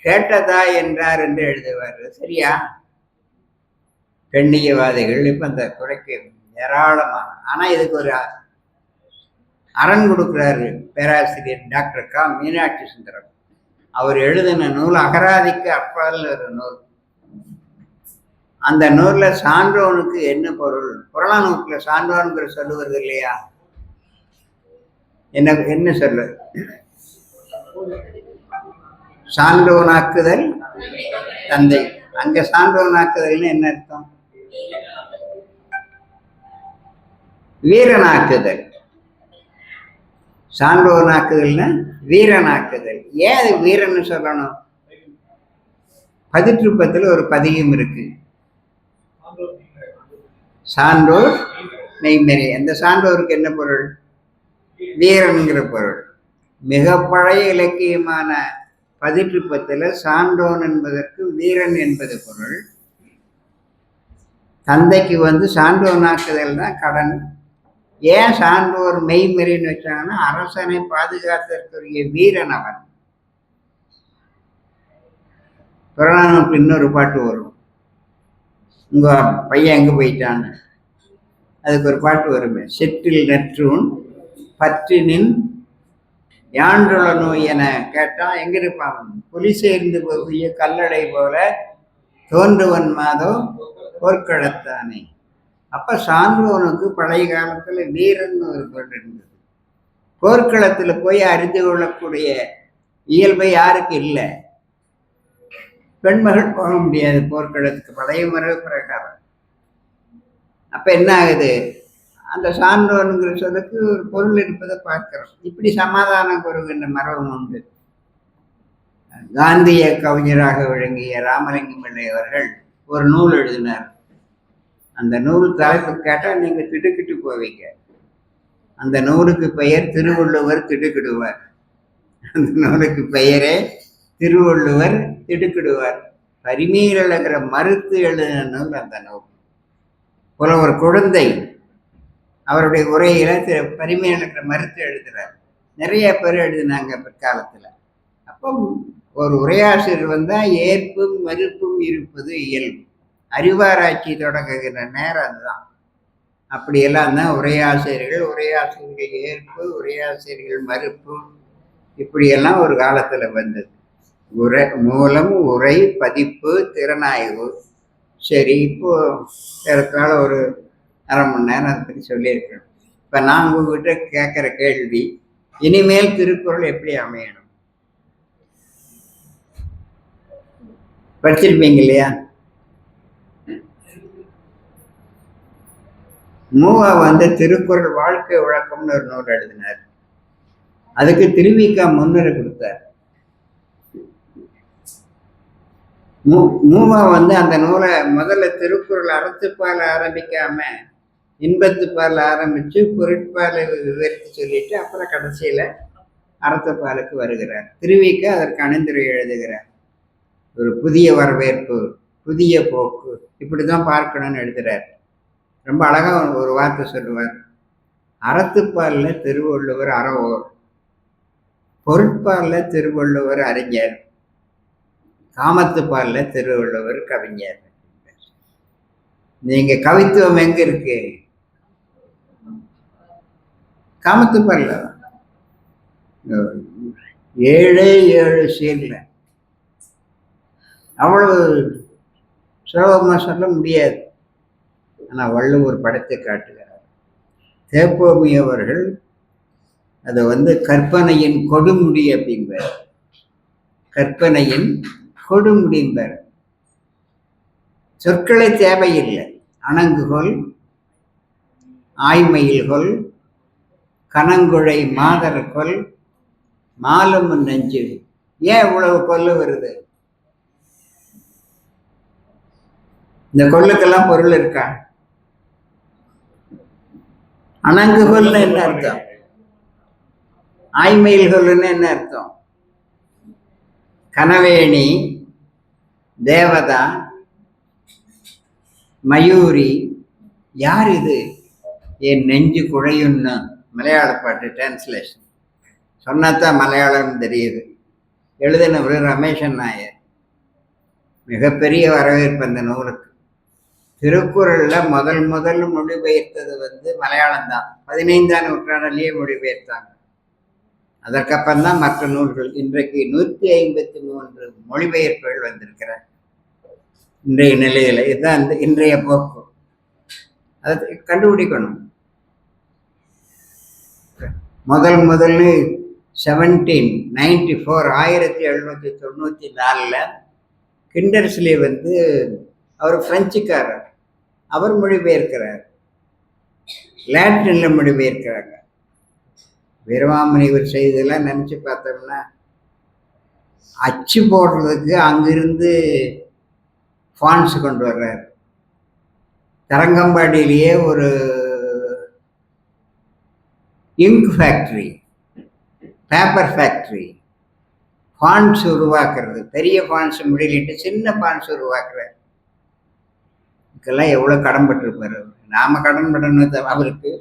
கேட்டதாய் என்றார் என்று எழுதுவார். சரியா? பெண்ணியவாதிகள் இப்ப அந்த குறைக்கு ஏராளமான. ஆனா இதுக்கு ஒரு அரண் கொடுக்கிறாரு பேராசிரியர் டாக்டர் க மீனாட்சி சுந்தரம். அவர் எழுதின நூல் அகராதிக்கு அப்பால் ஒரு நூல். அந்த நூல்ல சான்றோனுக்கு என்ன பொருள்? புறநானூற்றுல சான்றோன்கிற சொல்லுவது இல்லையா? என்ன என்ன சொல்லு? சான்றோனாக்குதல் தந்தை. அங்க சான்றோனாக்குதல்னு என்ன அர்த்தம்? வீரனாக்குதல். சான்றோனாக்குதல்னா வீரனாக்குதல். ஏன் அது வீரன்னு சொல்லணும்? பதிற்றுப்பத்தில் ஒரு பதிகம் இருக்கு, சான்றோர் மெய்மறை. அந்த சான்றோருக்கு என்ன பொருள்? வீரன்கிற பொருள். மிக பழைய இலக்கியமான பதிற்றுப்பத்தில் சான்றோன் என்பதற்கு வீரன் என்பது பொருள். தந்தைக்கு சான்றோனாக்குதல் தான் கடன். ஏன் சான்றோர் மெய்மறைன்னு வச்சாங்கன்னா, அரசனை பாதுகாத்திருக்கிற வீரன் அவன். புறநானூற்று இன்னொரு பாட்டு வரும், உங்க பையன் எங்க போயிட்டான்னு. அதுக்கு ஒரு பாட்டு வருமே, செற்றில் நற்றூன் பற்றினின் யாண்டுள்ள நோய் என கேட்டா எங்க இருப்பான்? புலி சேர்ந்து போகிய கல்லடை போல தோன்றுவன் மாதோ போர்க்களத்தானே. அப்ப சான்றோனுக்கு பழைய காலத்துல வீரன் ஒரு பொருள் இருந்தது. போர்க்களத்துல போய் அறிந்து கொள்ளக்கூடிய இயல்பை யாருக்கு இல்லை? பெண்மகள் போக முடியாது போர்க்களத்துக்கு, பழைய மரபு பிரகாரம். அப்ப என்ன ஆகுது? அந்த சான்றோனுங்கிற சொல்லுக்கு ஒரு பொருள் இருப்பதை பார்க்கிறோம். இப்படி சமாதானம் கூறுகின்ற மரபம் உண்டு. காந்திய கவிஞராக விளங்கிய ராமலிங்கம் பிள்ளை அவர்கள் ஒரு நூல் எழுதினார். அந்த நூல் தலைப்பு கேட்டால் நீங்க திடுக்கிட்டு போவீங்க. அந்த நூலுக்கு பெயர் திருவள்ளுவர் திடுக்கிடுவார். அந்த நூலுக்கு பெயரே திருவள்ளுவர் திடுக்கிடுவார். பரிமீறலகிற மறுத்து எழுதின நூல் அந்த நூல். புலவர் குழந்தை அவருடைய உரையில பரிமீறலகிற மறுத்து எழுதுறார். நிறைய பேர் எழுதினாங்க பிற்காலத்துல. அப்போ ஒரு உரையாசிரியர் வந்தா ஏற்பும் மறுப்பும் இருப்பது இயல்பு. அறிவாராய்ச்சி தொடங்குகிற நேரம் அதுதான். அப்படியெல்லாம் தான் உரையாசிரியர்கள் ஏற்பு, உரையாசிரியர்கள் மறுப்பு, இப்படியெல்லாம் ஒரு காலத்துல வந்தது. மூலம், உரை, பதிப்பு, திறனாய்வு. சரி, இப்போ ஏறத்தாழ ஒரு அரை மணி நேரம் அதை பற்றி சொல்லியிருக்கேன். இப்ப நான் உங்ககிட்ட கேட்கிற கேள்வி, இனிமேல் திருக்குறள் எப்படி அமையணும்? படிச்சிருப்பீங்க இல்லையா? மூவா திருக்குறள் வாழ்க்கை விளக்கம்னு ஒரு நூல் எழுதினார். அதுக்கு திருவிக்கா முன்னுரை கொடுத்தார். மூவா அந்த நூலை முதல்ல திருக்குறள் அறத்துப்பால ஆரம்பிக்காம இன்பத்துப்பால ஆரம்பிச்சு பொருட்பாலை விவரித்து சொல்லிட்டு அப்புறம் கடைசியில அறத்துப்பாலுக்கு வருகிறார். திருவிக்கா அதற்கு அணிந்துரை எழுதுகிறார். ஒரு புதிய வரவேற்பு, புதிய போக்கு, இப்படிதான் பார்க்கணும்னு எழுதுறார். ரொம்ப அழகா ஒரு வார்த்தை சொல்லுவார். அறத்துப்பால்ல திருவள்ளுவர் அறவோர், பொருட்பால்ல திருவள்ளுவர் அறிஞர், காமத்துப்பால்ல திருவள்ளுவர் கவிஞர். நீங்க கவித்துவம் எங்க இருக்கு? காமத்துப்பால்ல. 7 சீர்ல அவ்வளவு சுலபமா சொல்ல முடியாது. ஆனா வள்ளுவர் படத்தை காட்டுகிறார். தேப்போமி அவர்கள் அதை கற்பனையின் கொடுமுடி அப்படிம்பார். கற்பனையின் கொடுமுடிம்பார். சொற்களை தேவையில்லை. அணங்குகொல், ஆய்மையில்கொல், கனங்குழை மாதர்கொல், மாலும் நெஞ்சு. ஏன் இவ்வளவு கொல்லு வருது? இந்த கொல்லுக்கெல்லாம் பொருள் இருக்கா? அணங்குகொல்னு என்ன அர்த்தம்? ஆய்மையில் கொல்லுன்னு என்ன அர்த்தம்? கனவேணி, தேவதா, மயூரி, யார் இது? என் நெஞ்சு குழையுன்னு மலையாள பாட்டு டிரான்ஸ்லேஷன். சொன்னாதான் மலையாளம் தெரியுது. எழுதினவர் ரமேஷன் நாயர். மிகப்பெரிய வரவேற்பு அந்த நூலுக்கு. திருக்குறள்ல முதல் மொழிபெயர்த்தது மலையாளம் தான். 15ஆம் நூற்றாண்டிலேயே மொழிபெயர்த்தாங்க. அதற்கப்புறம் தான் மற்ற நூல்கள். இன்றைக்கு 153 மொழிபெயர்ப்புகள் வந்திருக்கிறார் இன்றைய நிலையில. இதுதான் இன்றைய போக்கு. அதை கண்டுபிடிக்கணும். முதல் 1794 1794 கிண்டர்ஸ்லி அவர் பிரெஞ்சுக்காரர். அவர் மொழிபெயர்க்கிறார். லாட்டினில் மொழிபெயர்க்கிறாங்க. வீரமாமுனிவர் செய்ததெல்லாம் நினச்சி பார்த்தோம்னா, அச்சு போடுறதுக்கு அங்கிருந்து ஃபான்ஸ் கொண்டு வர்றார். தரங்கம்பாடியிலேயே ஒரு ink factory, paper factory, fans உருவாக்குறது, பெரிய ஃபான்ஸ் முடியலிட்டு சின்ன ஃபான்ஸ் உருவாக்குறார். இதுக்கெல்லாம் எவ்வளோ கடன்பட்டிருப்பார் அவர். நாம் கடன் படணும் அவருக்கு,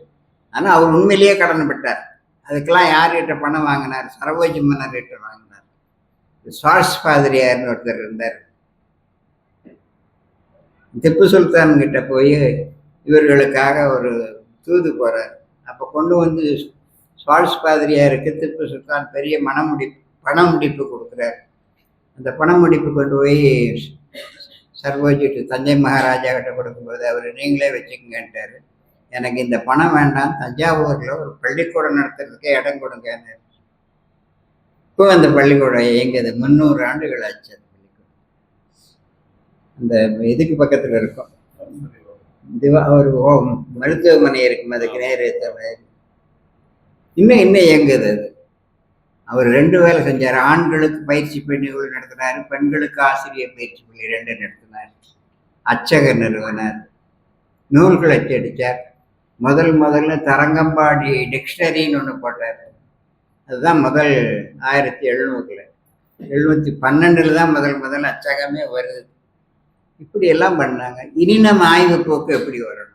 ஆனால் அவர் உண்மையிலேயே கடன் பட்டார். அதுக்கெல்லாம் யார்கிட்ட பணம் வாங்கினார்? சரபோஜி மன்னர்கிட்ட வாங்கினார். சுவாஸ் பாதிரியார்னு ஒருத்தர் இருந்தார். திப்பு சுல்தான் கிட்ட போய் இவர்களுக்காக ஒரு தூது போகிறார். அப்போ கொண்டு வந்து சுவாஸ் பாதிரியாருக்கு திப்பு சுல்தான் பெரிய பண முடிப்பு கொடுக்குறார். அந்த பண முடிப்பு கொண்டு போய் சர்வோஜிட்டு தஞ்சை மகாராஜா கிட்ட கொடுக்கும்போது அவர் நீங்களே வச்சுக்கங்கன்ட்டார். எனக்கு இந்த பணம் வேண்டாம், தஞ்சாவூரில் ஒரு பள்ளிக்கூடம் நடத்துறதுக்கே இடம் கொடுங்கன்னு. இப்போ அந்த பள்ளிக்கூடம் இயங்குது. 300 ஆண்டுகள் ஆச்சு. அந்த பள்ளிக்கூடம் அந்த இதுக்கு பக்கத்தில் இருக்கும். ஒரு மருத்துவமனை இருக்கும், அதுக்கு நேரே தவிர இன்னும் இயங்குது அது. அவர் 2 வேலை செஞ்சார். ஆண்களுக்கு பயிற்சி பள்ளிகள் நடத்தினார், பெண்களுக்கு ஆசிரியர் பயிற்சி பள்ளி 2 நடத்தினார். அச்சகர் நிறுவனர், நூல்கள் அச்சடித்தார். முதல்ல தரங்கம்பாடி டிக்ஷனரின்னு ஒன்று போட்டார். அதுதான் முதல் 1700 712 தான் முதல் அச்சகமே வருது. இப்படி எல்லாம் பண்ணாங்க. இனி நம்ம ஆய்வு போக்கு எப்படி வரணும்?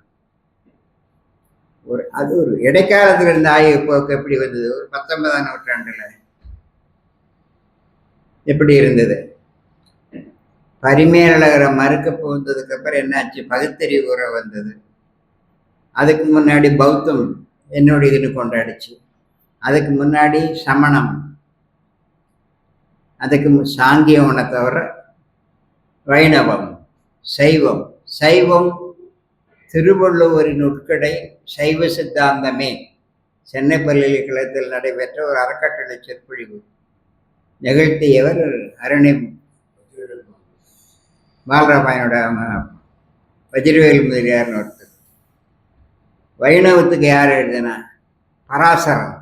அது ஒரு இடைக்காலத்தில் இருந்த ஆய்வு போக்கு எப்படி வந்தது? ஒரு 19ஆம் நூற்றாண்டுல எப்படி இருந்தது? பரிமேலழகரை மறுக்க போந்ததுக்கு அப்புறம் என்னாச்சு? பகுத்தறிவு உரை வந்தது. அதுக்கு முன்னாடி பௌத்தம் என்னுடைய இதுன்னு கொண்டாடிச்சு. அதுக்கு முன்னாடி சமணம், அதுக்கு சாங்கியவனை தவிர வைணவம், சைவம் திருவள்ளுவரின் உட்கடை சைவ சித்தாந்தமே சென்னை பல்கலைக்கழகத்தில் நடைபெற்ற ஒரு அறக்கட்டளை சொற்பொழிவு நிகழ்த்தியவர் அரணி பாலராமாயணோட வஜ்ரவேல் முதலியார்னு ஒருத்தர். வைணவத்துக்கு யார் எழுதினா? பராசரன்,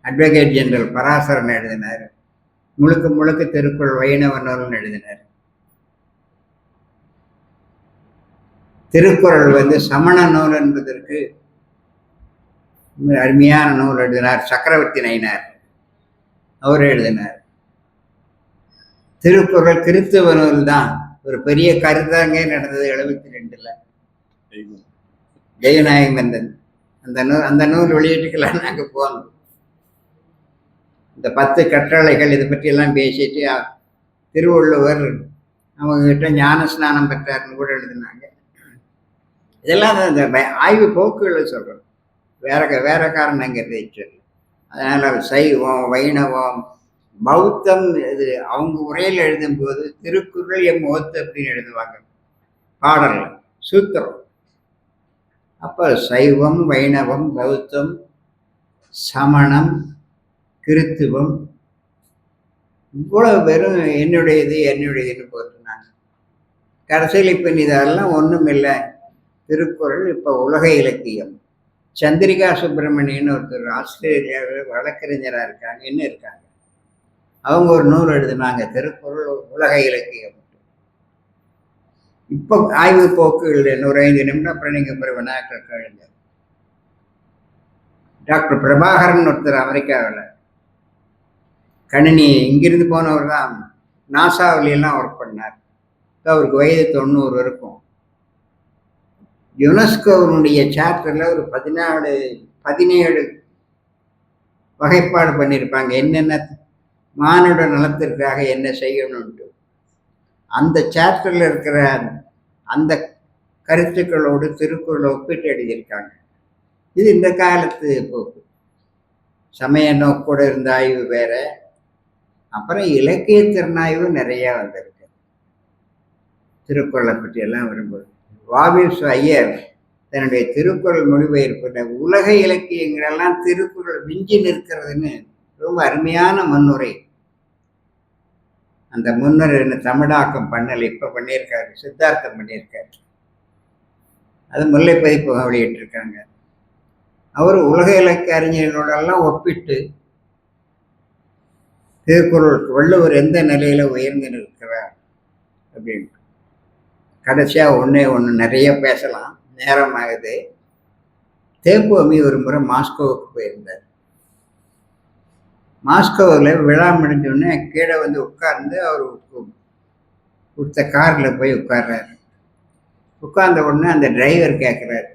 அட்வொகேட் ஜெனரல் பராசரன் எழுதினார். முழுக்க திருக்குறள் வைணவ நூல்னு எழுதினார். திருக்குறள் சமண நூல் என்பதற்கு அருமையான நூல் எழுதினார். சக்கரவர்த்தி நயினார் அவர் எழுதினார். திருக்குறள் கிறிஸ்துவ நூல் தான். ஒரு பெரிய கருத்தாங்கே நடந்தது 72ல் தெய்வநாயகம் வந்தன். அந்த நூல் வெளியீட்டுக்கெல்லாம் நாங்கள் போனோம். இந்த 10 கட்டளைகள் இதை பற்றி எல்லாம் பேசிட்டு திருவள்ளுவர் அவங்ககிட்ட ஞான ஸ்நானம் பெற்றார்னு கூட எழுதினாங்க. இதெல்லாம் இந்த ஆய்வு போக்குகளை சொல்கிறோம், வேற காரணங்கிறதை சொல்லு. அதனால் சைவம், வைணவம், பௌத்தம் இது அவங்க உரையில் எழுதும்போது திருக்குறள் முகத்து அப்படின்னு எழுதுவாங்க பாடல் சூத்திரம். அப்போ சைவம், வைணவம், பௌத்தம், சமணம், கிறித்துவம் இவ்வளவு பேரும் என்னுடையதுன்னு போட்டுனாங்க. கடைசியில் இப்போ இதெல்லாம் ஒன்றும் இல்லை. திருக்குறள் இப்போ உலக இலக்கியம். சந்திரிகா சுப்பிரமணியன் ஒருத்தர் ஆஸ்திரேலியாவில் வழக்கறிஞராக இருக்காங்க. அவங்க ஒரு நூல் எழுதினாங்க, திருக்குறள் உலக இலக்கியம். இப்போ ஆய்வு போக்குகள் 105 நிமிடம். அப்புறம் நீங்கள் பிறகு வினாக்கள் கழிங்க. டாக்டர் பிரபாகரன் ஒருத்தர் அமெரிக்காவில் கணினி இங்கிருந்து போனவர் தான். நாசாவிலாம் ஒர்க் பண்ணார். அவருக்கு வயது 90 இருக்கும். யுனெஸ்கோவினுடைய சாப்டரில் ஒரு 17 வகைப்பாடு பண்ணியிருப்பாங்க, என்னென்ன மானுட நலத்திற்காக என்ன செய்யணும்ட்டு. அந்த சாப்டரில் இருக்கிற அந்த கருத்துக்களோடு திருக்குறளை ஒப்பிட்டு எழுதியிருக்காங்க. இது இந்த காலத்து போக்கு. சமய நோக்கோடு இருந்த ஆய்வு வேற, அப்புறம் இலக்கிய திறனாய்வு நிறையா வந்திருக்கு திருக்குறளை பற்றி எல்லாம் வரும்போது. வாபிஸ் ஐயர் தன்னுடைய திருக்குறள் மொழிபெயர்ப்பு உலக இலக்கியங்களெல்லாம் திருக்குறள் விஞ்சி நிற்கிறதுன்னு ரொம்ப அருமையான முன்னுரை. அந்த முன்னுரை தமிழாக்கம் பண்ணலை, இப்போ பண்ணியிருக்காரு, சித்தார்த்தம் பண்ணியிருக்காரு. அது முல்லை பதிப்பகம் வெளியிட்டிருக்காங்க. அவர் உலக இலக்கிய அறிஞர்களோடெல்லாம் ஒப்பிட்டு திருக்குறள் வள்ளுவர் எந்த நிலையில உயர்ந்து நிற்கிறார் அப்படின்னு. கடைசியா ஒண்ணே ஒண்ணு, நிறைய பேசலாம், நேரம் ஆகுது. தேப்போமி ஒரு முறை மாஸ்கோவுக்கு போயிருந்தார். மாஸ்கோவில் விழா முடிஞ்சோடனே கீழே வந்து உட்கார்ந்து அவர் கொடுத்த காரில் போய் உட்கார்றாரு. உட்கார்ந்த உடனே அந்த டிரைவர் கேட்குறாரு,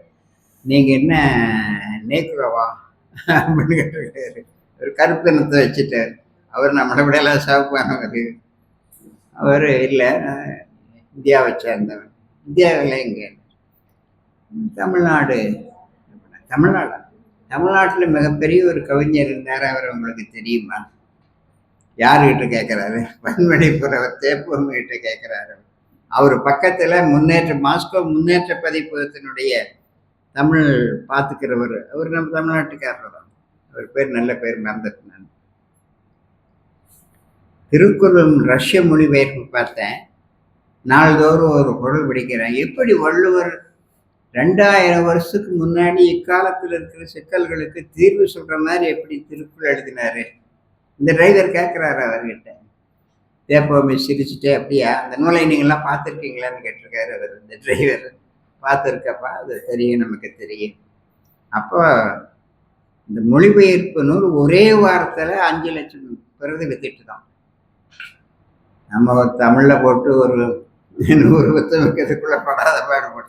நீங்கள் என்ன நேக்குறவா அப்படின்னு கேட்டிருக்காரு. ஒரு கருப்பு தினத்தை வச்சுட்டார். அவர் நம்மளை விடையெல்லாம் சாப்பிடுவாங்க. அவர் இல்லை, இந்தியாவை சேர்ந்தவன். இந்தியாவில் இங்கே தமிழ்நாடு. தமிழ்நாடு தமிழ்நாட்டில் மிகப்பெரிய ஒரு கவிஞர் இருந்தார், அவர் உங்களுக்கு தெரியுமா? யாருக்கிட்ட கேட்குறாரு? பன்மொழி புலவர் தேப்போமி கிட்ட கேட்குறாரு. அவர் பக்கத்தில் மாஸ்கோ முன்னேற்ற பதிப்பகத்தினுடைய தமிழ் பார்த்துக்கிறவர், அவர் நம்ம தமிழ்நாட்டுக்காரர் தான். அவர் பேர் நல்ல பேர் மறந்துட்டு நான். திருக்குறள் ரஷ்ய மொழிபெயர்ப்பு பார்த்தேன். நாள்தோறும் ஒரு குறள் படிக்கிறேன். எப்படி வள்ளுவர் 2000 வருஷத்துக்கு முன்னாடி இக்காலத்தில் இருக்கிற சிக்கல்களுக்கு தீர்வு சொல்ற மாதிரி எப்படி திருக்குறள் எழுதினாரு? இந்த டிரைவர் கேட்குறாரு அவர்கிட்ட. தேப்போமி சிரிச்சுட்டே, அப்படியா அந்த நூலை நீங்கள்லாம் பார்த்துருக்கீங்களான்னு கேட்டிருக்காரு அவர். இந்த டிரைவர் பார்த்துருக்கப்பா, அது தெரியும், நமக்கு தெரியும். அப்போ இந்த மொழிபெயர்ப்பு நூல் ஒரே வாரத்தில் 5 லட்சம் பிரதி வித்துட்டு தான். நம்ம தமிழில் போட்டு ஒரு 100 புத்தகம் வைக்கிறதுக்குள்ள படாத பாடுபடும்.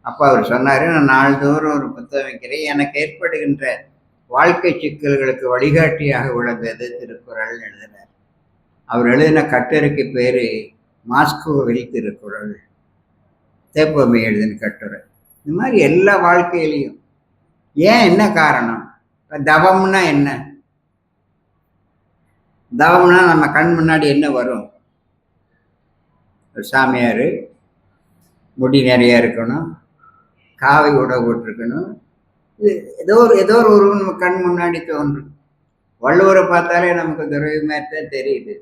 அப்போ அவர் சொன்னார், நான் நாள்தோறும் ஒரு புத்தகம் வைக்கிறேன், எனக்கு ஏற்படுகின்ற வாழ்க்கை சிக்கல்களுக்கு வழிகாட்டியாக உள்ளது திருக்குறள் எழுதினார். அவர் எழுதின கட்டுரைக்கு பேர் மாஸ்கோவில் திருக்குறள். தேப்போமி எழுதின கட்டுரை. இந்த மாதிரி எல்லா வாழ்க்கையிலையும். ஏன், என்ன காரணம்? தவம்னா என்ன? தவம்னா நம்ம கண் முன்னாடி என்ன வரும்? சாமியார், முடி நிறைய இருக்கணும், காவை உடை போட்டிருக்கணும், ஏதோ ஒரு உருவம் நம்ம கண் முன்னாடி தோன்றும். வள்ளுவரை பார்த்தாலே நமக்கு துறவி மாதிரி தான் தெரியுது.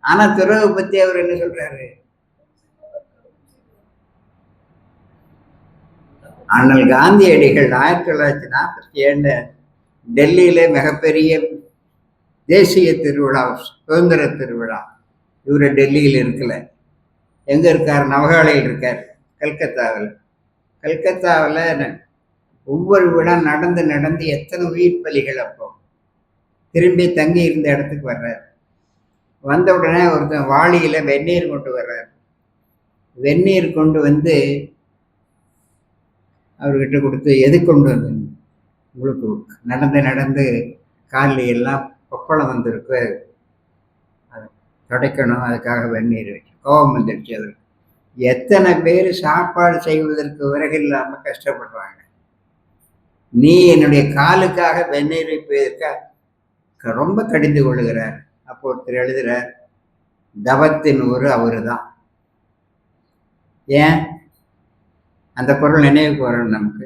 ஆனா துறவை பத்தி அவர் என்ன சொல்றாரு? அண்ணல் காந்தியடிகள் 1947 டெல்லியில மிகப்பெரிய தேசிய திருவிழா, சுதந்திர திருவிழா. இவரு டெல்லியில் இருக்கல, எங்க இருக்கார்? நவகாலையில் இருக்கார், கல்கத்தாவில். கல்கத்தாவில் ஒவ்வொரு விழா நடந்து நடந்து எத்தனை உயிர் பலிகள். அப்போ திரும்பி தங்கி இருந்த இடத்துக்கு வர்றார். வந்த உடனே ஒருத்தன் வாளியில வெந்நீர் கொண்டு வர்றார். வெந்நீர் கொண்டு வந்து அவர்கிட்ட கொடுத்து, எது கொண்டு வந்து? உங்களுக்கு நடந்து நடந்து காலில் எல்லாம் கொப்பளம் வந்திருக்கு, அதை துடைக்கணும், அதுக்காக வெந்நீர் வச்சு. கோபம் வந்துடுச்சு அவருக்கு. எத்தனை பேர் சாப்பாடு செய்வதற்கு விறகு இல்லாமல் கஷ்டப்படுறாங்க, நீ என்னுடைய காலுக்காக வெந்நீர் வைப்பதற்காக ரொம்ப கடிந்து கொள்ளுகிறார். அப்போ ஒருத்தர் எழுதுகிறார், தவத்தின் ஊர் அவரு தான். ஏன் அந்த பொருள் நினைவுக்கு வரணும் நமக்கு?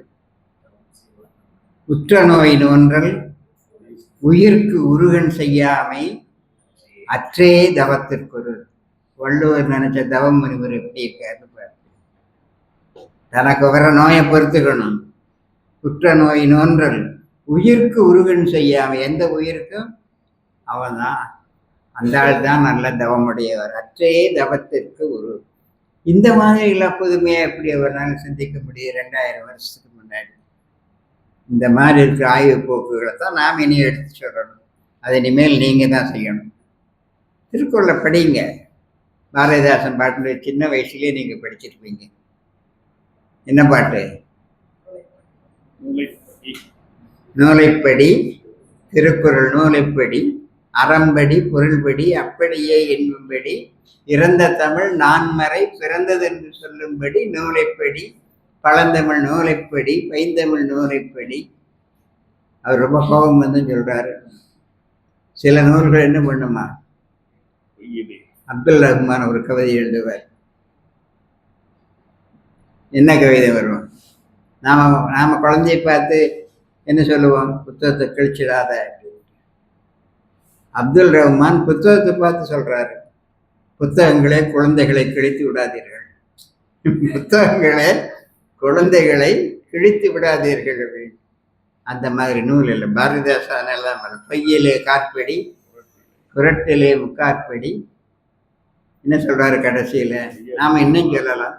உற்ற நோய் நோன்றல் உயிர்க்கு உருகன் செய்யாமை அற்றே தவத்திற்கொரு. வள்ளுவர் நினைச்ச தவம் முனிவர் எப்படி இருக்காரு பாரு. தனக்கு வர நோயை பொறுத்துக்கணும். உற்ற நோய் நோன்றல் உயிர்க்கு உருகன் செய்யாமை, எந்த உயிருக்கும் அவன் தான், அந்த ஆள் தான் நல்ல தவமுடையவர். அற்றே தவத்திற்கு உரு. இந்த மாதிரி எல்லாம் புதுமையா எப்படி அவரால் சிந்திக்க முடியும் 2000 வருஷத்துக்கு முன்னாடி? இந்த மாதிரி இருக்கிற ஆய்வு போக்குகளை தான் நாம் இனி எடுத்து சொல்லணும். அதை இனிமேல் நீங்க தான் செய்யணும். திருக்குறளை படிங்க. பாரதிதாசன் பாட்டு சின்ன வயசுலயே நீங்க படிச்சிருப்பீங்க. என்ன பாட்டு? நூலைப்படி, திருக்குறள் நூலைப்படி, அறம்படி, பொருள்படி, அப்படியே என்பும்படி, இறந்த தமிழ் நான்மறை பிறந்ததென்று சொல்லும்படி, நூலைப்படி, பழந்தமிழ் நூலைப்படி, பைந்தமிழ் நூலைப்படி. அவர் ரொம்ப கோபம் வந்து சொல்றாரு. சில நூல்கள் என்ன பண்ணுமா? அப்துல் ரஹ்மான் ஒரு கவிதை எழுதுவார். என்ன கவிதை வரும்? நாம குழந்தைய பார்த்து என்ன சொல்லுவோம்? புத்தகத்தை கிழிச்சிடாத. அப்துல் ரஹ்மான் புத்தகத்தை பார்த்து சொல்றாரு, புத்தகங்களே குழந்தைகளை கிழித்து விடாதீர்கள். புத்தகங்களே குழந்தைகளை கிழித்து விடாதீர்கள் அப்படின்னு. அந்த மாதிரி நூல் இல்லை. பாரதிதாசன் எல்லாம் பையிலே காற்படி புரட்டிலே முக்காற்படி. என்ன சொல்றாரு கடைசியில? நாம இன்னும் சொல்லலாம்,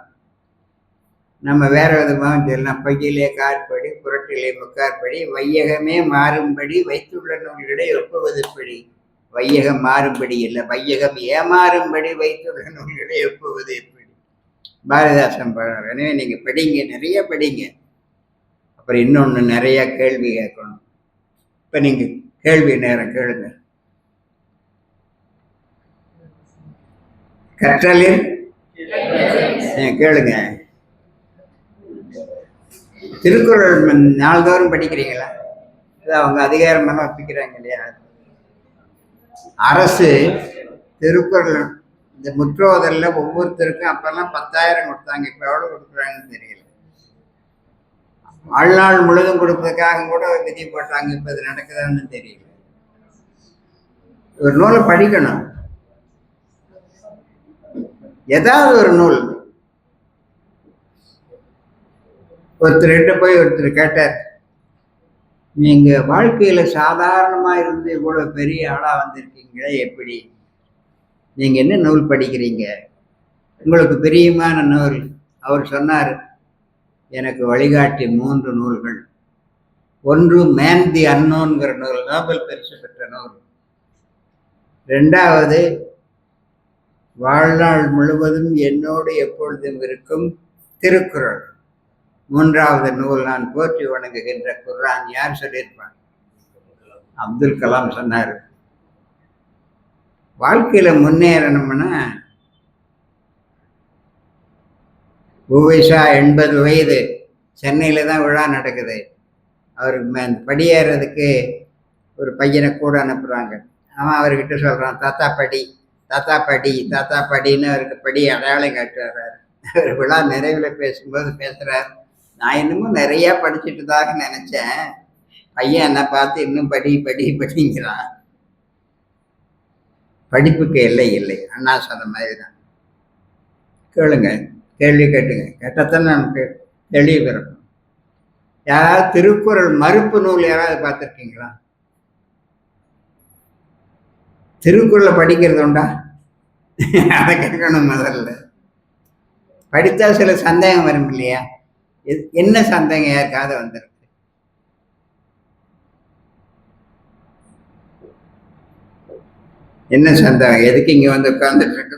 நம்ம வேற விதமாகவும் சொல்லலாம். பையிலே காற்படி புரட்டிலே முக்காற்படி, வையகமே மாறும்படி வைத்துள்ள நூல்களை ஒப்புவதுப்படி. வையகம் மாறும்படி இல்லை, வையகம் ஏமாறும்படி வைத்துள்ள நூல்களை ஒப்புவது எப்படி? பாரதிதாசன் பாடுறார். எனவே நீங்க படிங்க, நிறைய படிங்க. அப்புறம் இன்னொன்று, நிறைய கேள்வி கேட்கணும். இப்ப நீங்க கேள்வி நேரம் கேளுங்க. கற்றலில் கேளுங்க. திருக்குறள் நாள்தோறும் படிக்கிறீங்களா? அவங்க அதிகாரமாக ஒப்பிக்கிறாங்க இல்லையா? அரசு திருக்குறள் இந்த முற்றோதல்ல ஒவ்வொருத்தருக்கும் அப்பெல்லாம் 10,000 கொடுத்தாங்க. இப்ப எவ்வளவு கொடுக்குறாங்கன்னு தெரியல. வாழ்நாள் முழுதும் கொடுப்பதற்காக கூட விதி போட்டாங்க. இப்ப இது நடக்குதான்னு தெரியல. ஒரு நூலை படிக்கணும், ஏதாவது ஒரு நூல். ஒருத்தர் போய் ஒருத்தர் கேட்டார், நீங்க வாழ்க்கையில சாதாரணமா இருந்து இவ்வளவு பெரிய ஆளா வந்திருக்கீங்களே, எப்படி? நீங்க என்ன நூல் படிக்கிறீங்க? உங்களுக்கு பிரியமான நூல்? அவர் சொன்னார், எனக்கு வழிகாட்டி 3 நூல்கள். ஒன்று மேன் தி அன்னோன்கிற நூல், நோபல் பரிசு பெற்ற நூல். 2வது வாழ்நாள் முழுவதும் என்னோடு எப்பொழுதும் இருக்கும் திருக்குறள். 3வது நூல் நான் போற்றி வணங்குகின்ற குர்ஆன். யார் சொல்லியிருப்பான்? அப்துல் கலாம் சொன்னார். வாழ்க்கையில முன்னேறணும்னா பூவைஷா 80 வயது, சென்னையில தான் விழா நடக்குது. அவருக்கு படியேறதுக்கு ஒரு பையனை கூட அனுப்புறாங்க. அவன் அவர்கிட்ட சொல்றான், தாத்தா படி, தாத்தா படி, தாத்தா படின்னு அவருக்கு படி அடையாளம் காட்டுறாரு. அவர் விழா நிறைவில் பேசும்போது பேசுறாரு, நான் இன்னமும் நிறைய படிச்சுட்டு தான் நினைச்சேன், பையன் என்னை பார்த்து இன்னும் படி படி படிங்கிறான். படிப்புக்கு எல்லை இல்லை. அண்ணா சொன்ன மாதிரி தான். கேளுங்க, கேள்வி கேட்டுங்க, கேட்டத்தான் நமக்கு தெளிவு பிறக்கும். யாராவது திருக்குறள் மறுப்பு நூல் யாராவது பார்த்துருக்கீங்களா? திருக்குறளை படிக்கிறது உண்டா? அதை கேட்கணும் முதல்ல. படித்தா சில சந்தேகம் வரும் இல்லையா? என்ன சந்தேகம் யாருக்காவது வந்திருக்கு? என்ன சந்தேகம்? எதுக்கு இங்க வந்து உட்கார்ந்துட்டு இருக்கு?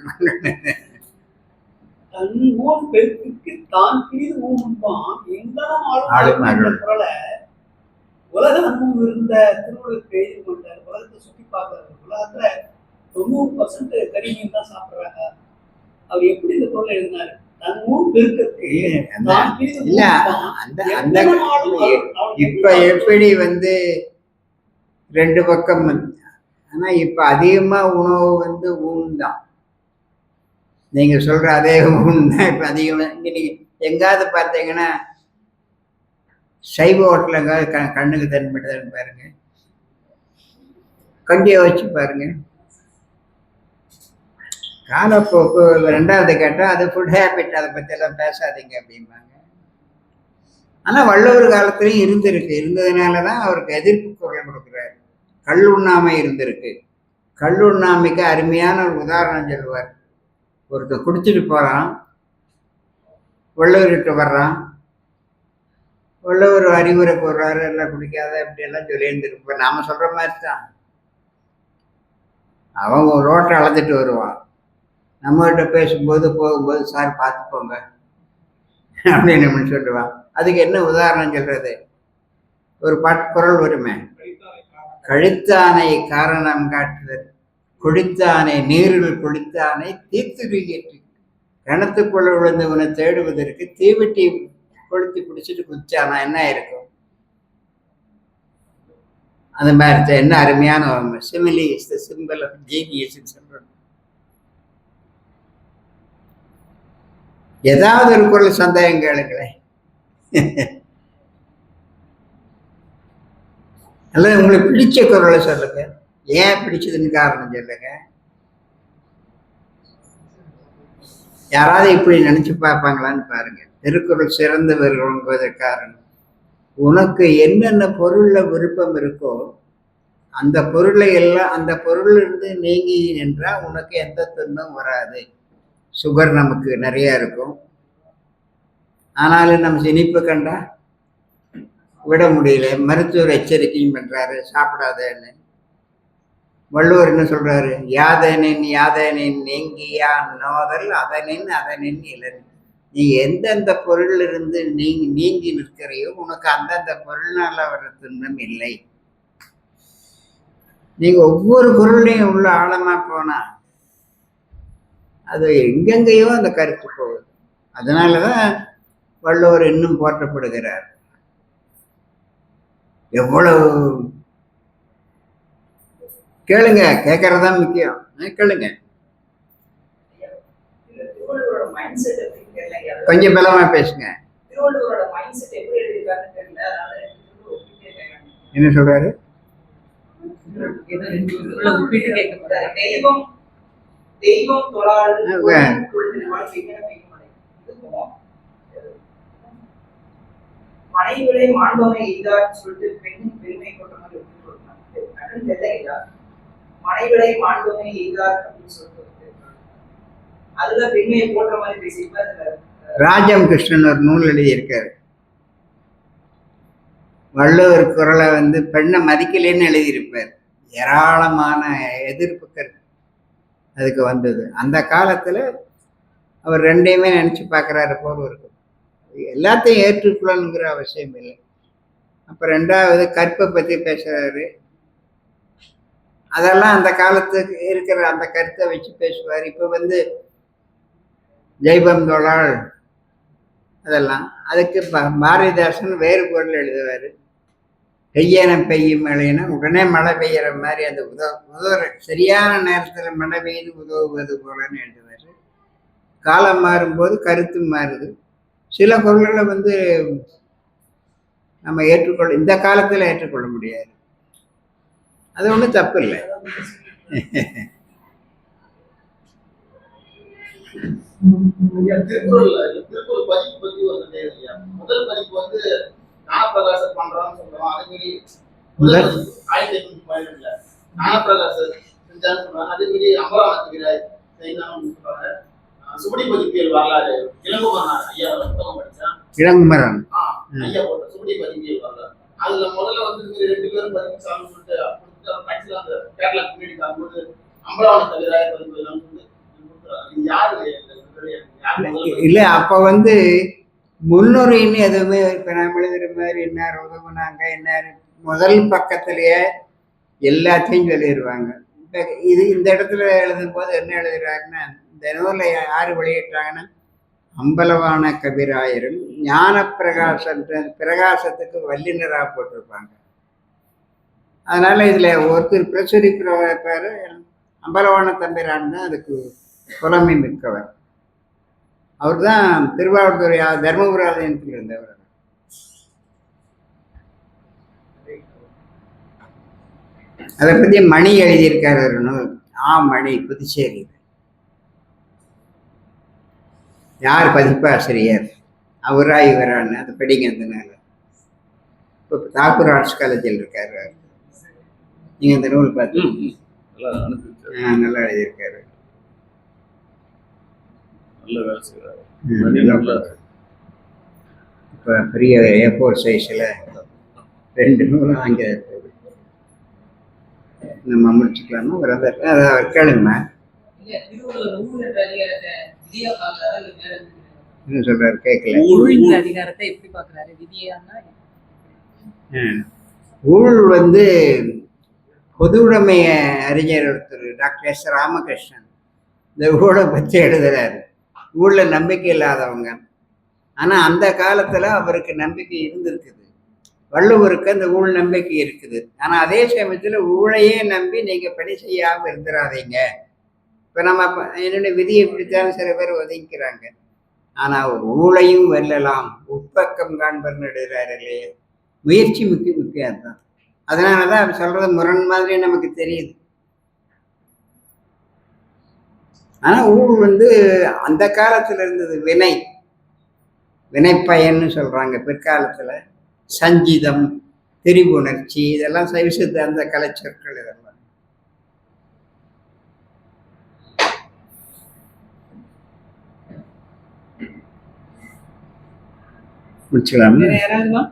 உலக அனுபவம் இருந்த திருவள்ளுவர் எழுதி கொண்டார். உலகத்தை சுற்றி பார்க்கிறார். உலகத்துல 90% கரிமீன் தான் சாப்பிடுறாங்க. அவர் எப்படி இந்த பொருளை எழுதினாரு? இப்ப எப்படி வந்து 2 பக்கம், ஆனா இப்ப அதிகமா உணவு வந்து ஊன் தான். நீங்க சொல்ற அதே ஊன் தான் இப்ப அதிகமா. இங்க நீங்க எங்காவது பார்த்தீங்கன்னா சைவ ஹோட்டல் எங்காவது கண்ணுக்கு தென்படுதுன்னு பாருங்க, கொஞ்சம் யோசிச்சு பாருங்க. காலப்போக்கு. 2வது கேட்டால் அது ஃபுட் ஹேபிட், அதை பற்றி எல்லாம் பேசாதீங்க அப்படிம்பாங்க. ஆனால் வள்ளுவர் காலத்துலையும் இருந்திருக்கு. இருந்ததுனால தான் அவருக்கு எதிர்ப்பு குரல் கொடுக்குறாரு. கல்லுண்ணாமை இருந்திருக்கு. கல்லுண்ணாமைக்கு அருமையான ஒரு உதாரணம் சொல்லுவார். ஒருத்தர் குடிச்சிட்டு போகிறான், வள்ளுவர்கிட்ட வர்றான். வள்ளுவர் அறிவுரை போடுறாரு, எல்லாம் குடிக்காத இப்படியெல்லாம் சொல்லியிருந்துருக்கு. இப்போ நாம் சொல்கிற மாதிரி தான். அவன் ஒரு ரோட்டை அளந்துட்டு வருவான். நம்மகிட்ட பேசும்போது போகும்போது, சார் பார்த்து போங்க அப்படின்னு நம்ம சொல்லுவான். அதுக்கு என்ன உதாரணம் சொல்றது? ஒரு குரல் வருமே, கழித்தானை காரணம் காட்டுதல், குடித்தானை நீரில் குளித்தானை தீர்த்துட்டு, கிணத்துக்குள்ள விழுந்தவனை தேடுவதற்கு தீவெட்டி கொளுத்தி பிடிச்சிட்டு குதிச்சானா என்ன இருக்கும்? அந்த மாதிரி என்ன அருமையான simile is the symbol of genius சொல்றோம். ஏதாவது ஒரு குரல் சந்தேகம் கேளுங்களேன். அல்லது உங்களுக்கு பிடிச்ச குரலை சொல்லுங்க. ஏன் பிடிச்சதுன்னு காரணம் சொல்லுங்க. யாராவது இப்படி நினைச்சு பார்ப்பாங்களான்னு பாருங்க. திருக்குறள் சிறந்தவர்கள் என்பதற்கு காரணம். உனக்கு என்னென்ன பொருளில் விருப்பம் இருக்கோ அந்த பொருளை எல்லாம் அந்த பொருளிலிருந்து நீங்கி நின்றால் உனக்கு எந்த துன்பம் வராது. சுகர் நமக்கு நிறைய இருக்கும், ஆனாலும் நம்ம இனிப்பு கண்டா விட முடியல. மருத்துவர் எச்சரிக்கையும் பண்றாரு, சாப்பிடாதேன்னு. வள்ளுவர் என்ன சொல்றாரு? யாதனின் யாதனின் நீங்கியா நோதல் அதனின் அதனின் இளன். நீ எந்தெந்த பொருள் இருந்து நீங்கி நிற்கிறையோ உனக்கு அந்தந்த பொருள்னால வர துன்பம் இல்லை. நீங்க ஒவ்வொரு பொருளையும் உள்ள ஆழமா போனா அது எங்கெங்கேயோ அந்த கருத்து போகுது. அதனாலதான் வள்ளுவர் இன்னும் போற்றப்படுகிறார். எவ்வளவு கேளுங்க, கேட்கறதா முக்கியம். கேளுங்க, கொஞ்சம் பலமா பேசுங்க. என்ன சொல்றாரு? மனைவிகளை மாண்பமை எய்தார் சொல்லிட்டு பெண்ணின் பெருமை கொண்ட மாதிரி தெரியல. மனைவிகளை மாண்பமை எய்தார் அப்படின்னு சொல்லிட்டு அதுல பெண்மையை போன்ற மாதிரி பேசியிருப்பாரு. ராஜம் கிருஷ்ணன் ஒரு நூல் எழுதியிருக்காரு. வள்ளுவர் குரலை பெண்ணை மதிக்கலைன்னு எழுதியிருப்பார். ஏராளமான எதிர்ப்புகள் அதுக்கு வந்தது. அந்த காலத்துல அவர் ரெண்டையுமே நினைச்சு பார்க்குறாரு போல இருக்கும். எல்லாத்தையும் ஏற்றுக்கொள்ளணுங்கிற அவசியம் இல்லை. அப்ப ரெண்டாவது கற்பை பத்தி பேசுறாரு. அதெல்லாம் அந்த காலத்துக்கு இருக்கிற அந்த கருத்தை வச்சு பேசுவார். இப்ப ஜெய்பம் தோளால் அதெல்லாம் அதுக்கு பாரதிதாசன் வேறு பொருள் எழுதுவார். பெய்யன பெய்யும் மழைன்னா உடனே மழை பெய்யற மாதிரி அந்த உதவுற சரியான நேரத்துல மழை பெய்து உதவுவது போலன்னு எழுதுவார். காலம் மாறும்போது கருத்து மாறுது. சில பொருள்களை நம்ம இந்த காலத்துல ஏற்றுக்கொள்ள முடியாது. அது ஒன்றும் தப்பு இல்லை. திருக்குறள் பதிப்பு பத்தி ஒரு முதல் பதிப்பு ஞானப்பிரகாசர் பண்றான்னு சொல்றோம். அதே மாதிரி 1812 ஞானப்பிரகாசர் செஞ்சான்னு சொல்றாங்க. அதே மாதிரி அம்பராவணத்துகிறாய் செய்யலாம்னு சொல்றாங்க. சுபடி பதிப்பியல் வரலாறு இளங்குமரன் ஐயா புத்தகம் படிச்சான். இளங்குமரன் ஐயா போட்ட சுபடி பதிப்பியல் வரலாறு. அதுல முதல்ல 2 பேரும் பதிப்பிச்சாங்கன்னு சொல்லிட்டு கடைசியில் அந்த கேரளா பின்னாடி காக்கும்போது அம்பராவணத்துகிறாய் பதிப்பு எல்லாம் சொல்லிட்டு யாரு இல்ல. அப்ப முன்னுரைன்னு எதுவுமே இப்ப நான் எழுதுற மாதிரி இன்னார் உதவுனாங்க இன்னாரு முதல் பக்கத்திலேயே எல்லாத்தையும் சொல்லிடுவாங்க. இந்த இடத்துல எழுதும் போது என்ன எழுதுறாருன்னா, இந்த நூலை யாரு வெளியிட்டாங்கன்னா அம்பலவான கபிராயரும் ஞான பிரகாசத்துக்கு வல்லினரா போட்டிருப்பாங்க. அதனால இதுல ஒருத்தர் பிரசுரி பேரு அம்பலவான தம்பிரான் தான் அதுக்கு புலமை மிக்கவர். அவர் தான் திருவாவூர் தர்மபுரி ஆலயத்தில் இருந்தவர். அதை பத்தி மணி எழுதியிருக்காரு ஒரு நூல். மணி புதுச்சேரி. யார் பதிப்பாசிரியர் அவரா இவரான்னு அதை படிங்க. அதனால இப்போ தாக்கூர் ஆர்ட்ஸ் காலேஜில் இருக்காரு. நீங்க இந்த நூல் பார்த்து நல்லா எழுதியிருக்காரு. இப்போ பெரிய A4 சைஸில் 2 நூலும் ஆங்கிலத்தில் நம்ம முடிச்சுக்கலாமா? அதை கேளுங்க. என்ன சொல்றாரு கேட்கல. ஊழ் பொது உடைமைய அறிஞர் ஒருத்தர் டாக்டர் S. ராமகிருஷ்ணன் இந்த ஊழலை பற்றி எழுதுறாரு. ஊழல நம்பிக்கை இல்லாதவங்க. ஆனா அந்த காலத்துல அவருக்கு நம்பிக்கை இருந்திருக்குது. வள்ளுவருக்கு அந்த ஊழ் நம்பிக்கை இருக்குது. ஆனா அதே சமயத்துல ஊழையே நம்பி நீங்க பணி செய்யாம இருந்துடாதீங்க. இப்ப நம்ம என்னுடைய விதியை பிடித்தாலும் சில பேர் ஒதுக்கிறாங்க. ஆனா ஊழையும் வெல்லலாம் உட்பக்கம் காண்பர்னு எழுதுறாரு இல்லையே. முயற்சி முக்கியம் தான். அதனாலதான் அவர் சொல்றது முரண் மாதிரி நமக்கு தெரியுது. ஆனா ஊழ் அந்த காலத்துல இருந்தது வினை. வினைப்பயன்னு சொல்றாங்க பிற்காலத்துல. சஞ்சிதம், திரிபுணர்ச்சி, இதெல்லாம் சைவ சித்தாந்த கலைச்சொற்கள். இதெல்லாம் முடிச்சுக்கலாம். வேற யாராவதுமா?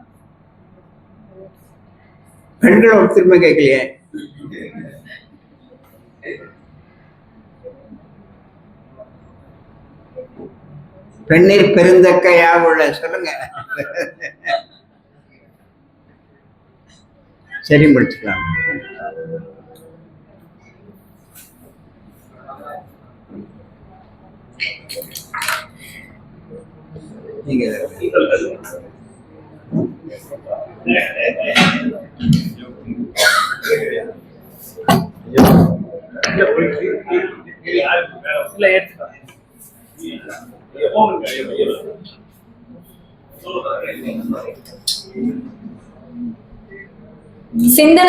பெண்கள் ஒருத்தருமே கேட்கலையே. பெண்ணீர் பெருந்தக்க யாவுள்ள சொல்லுங்க. சரி, முடிச்சுக்கலாம். நீங்க இல்ல எடுத்துக்கோ. சிந்தனை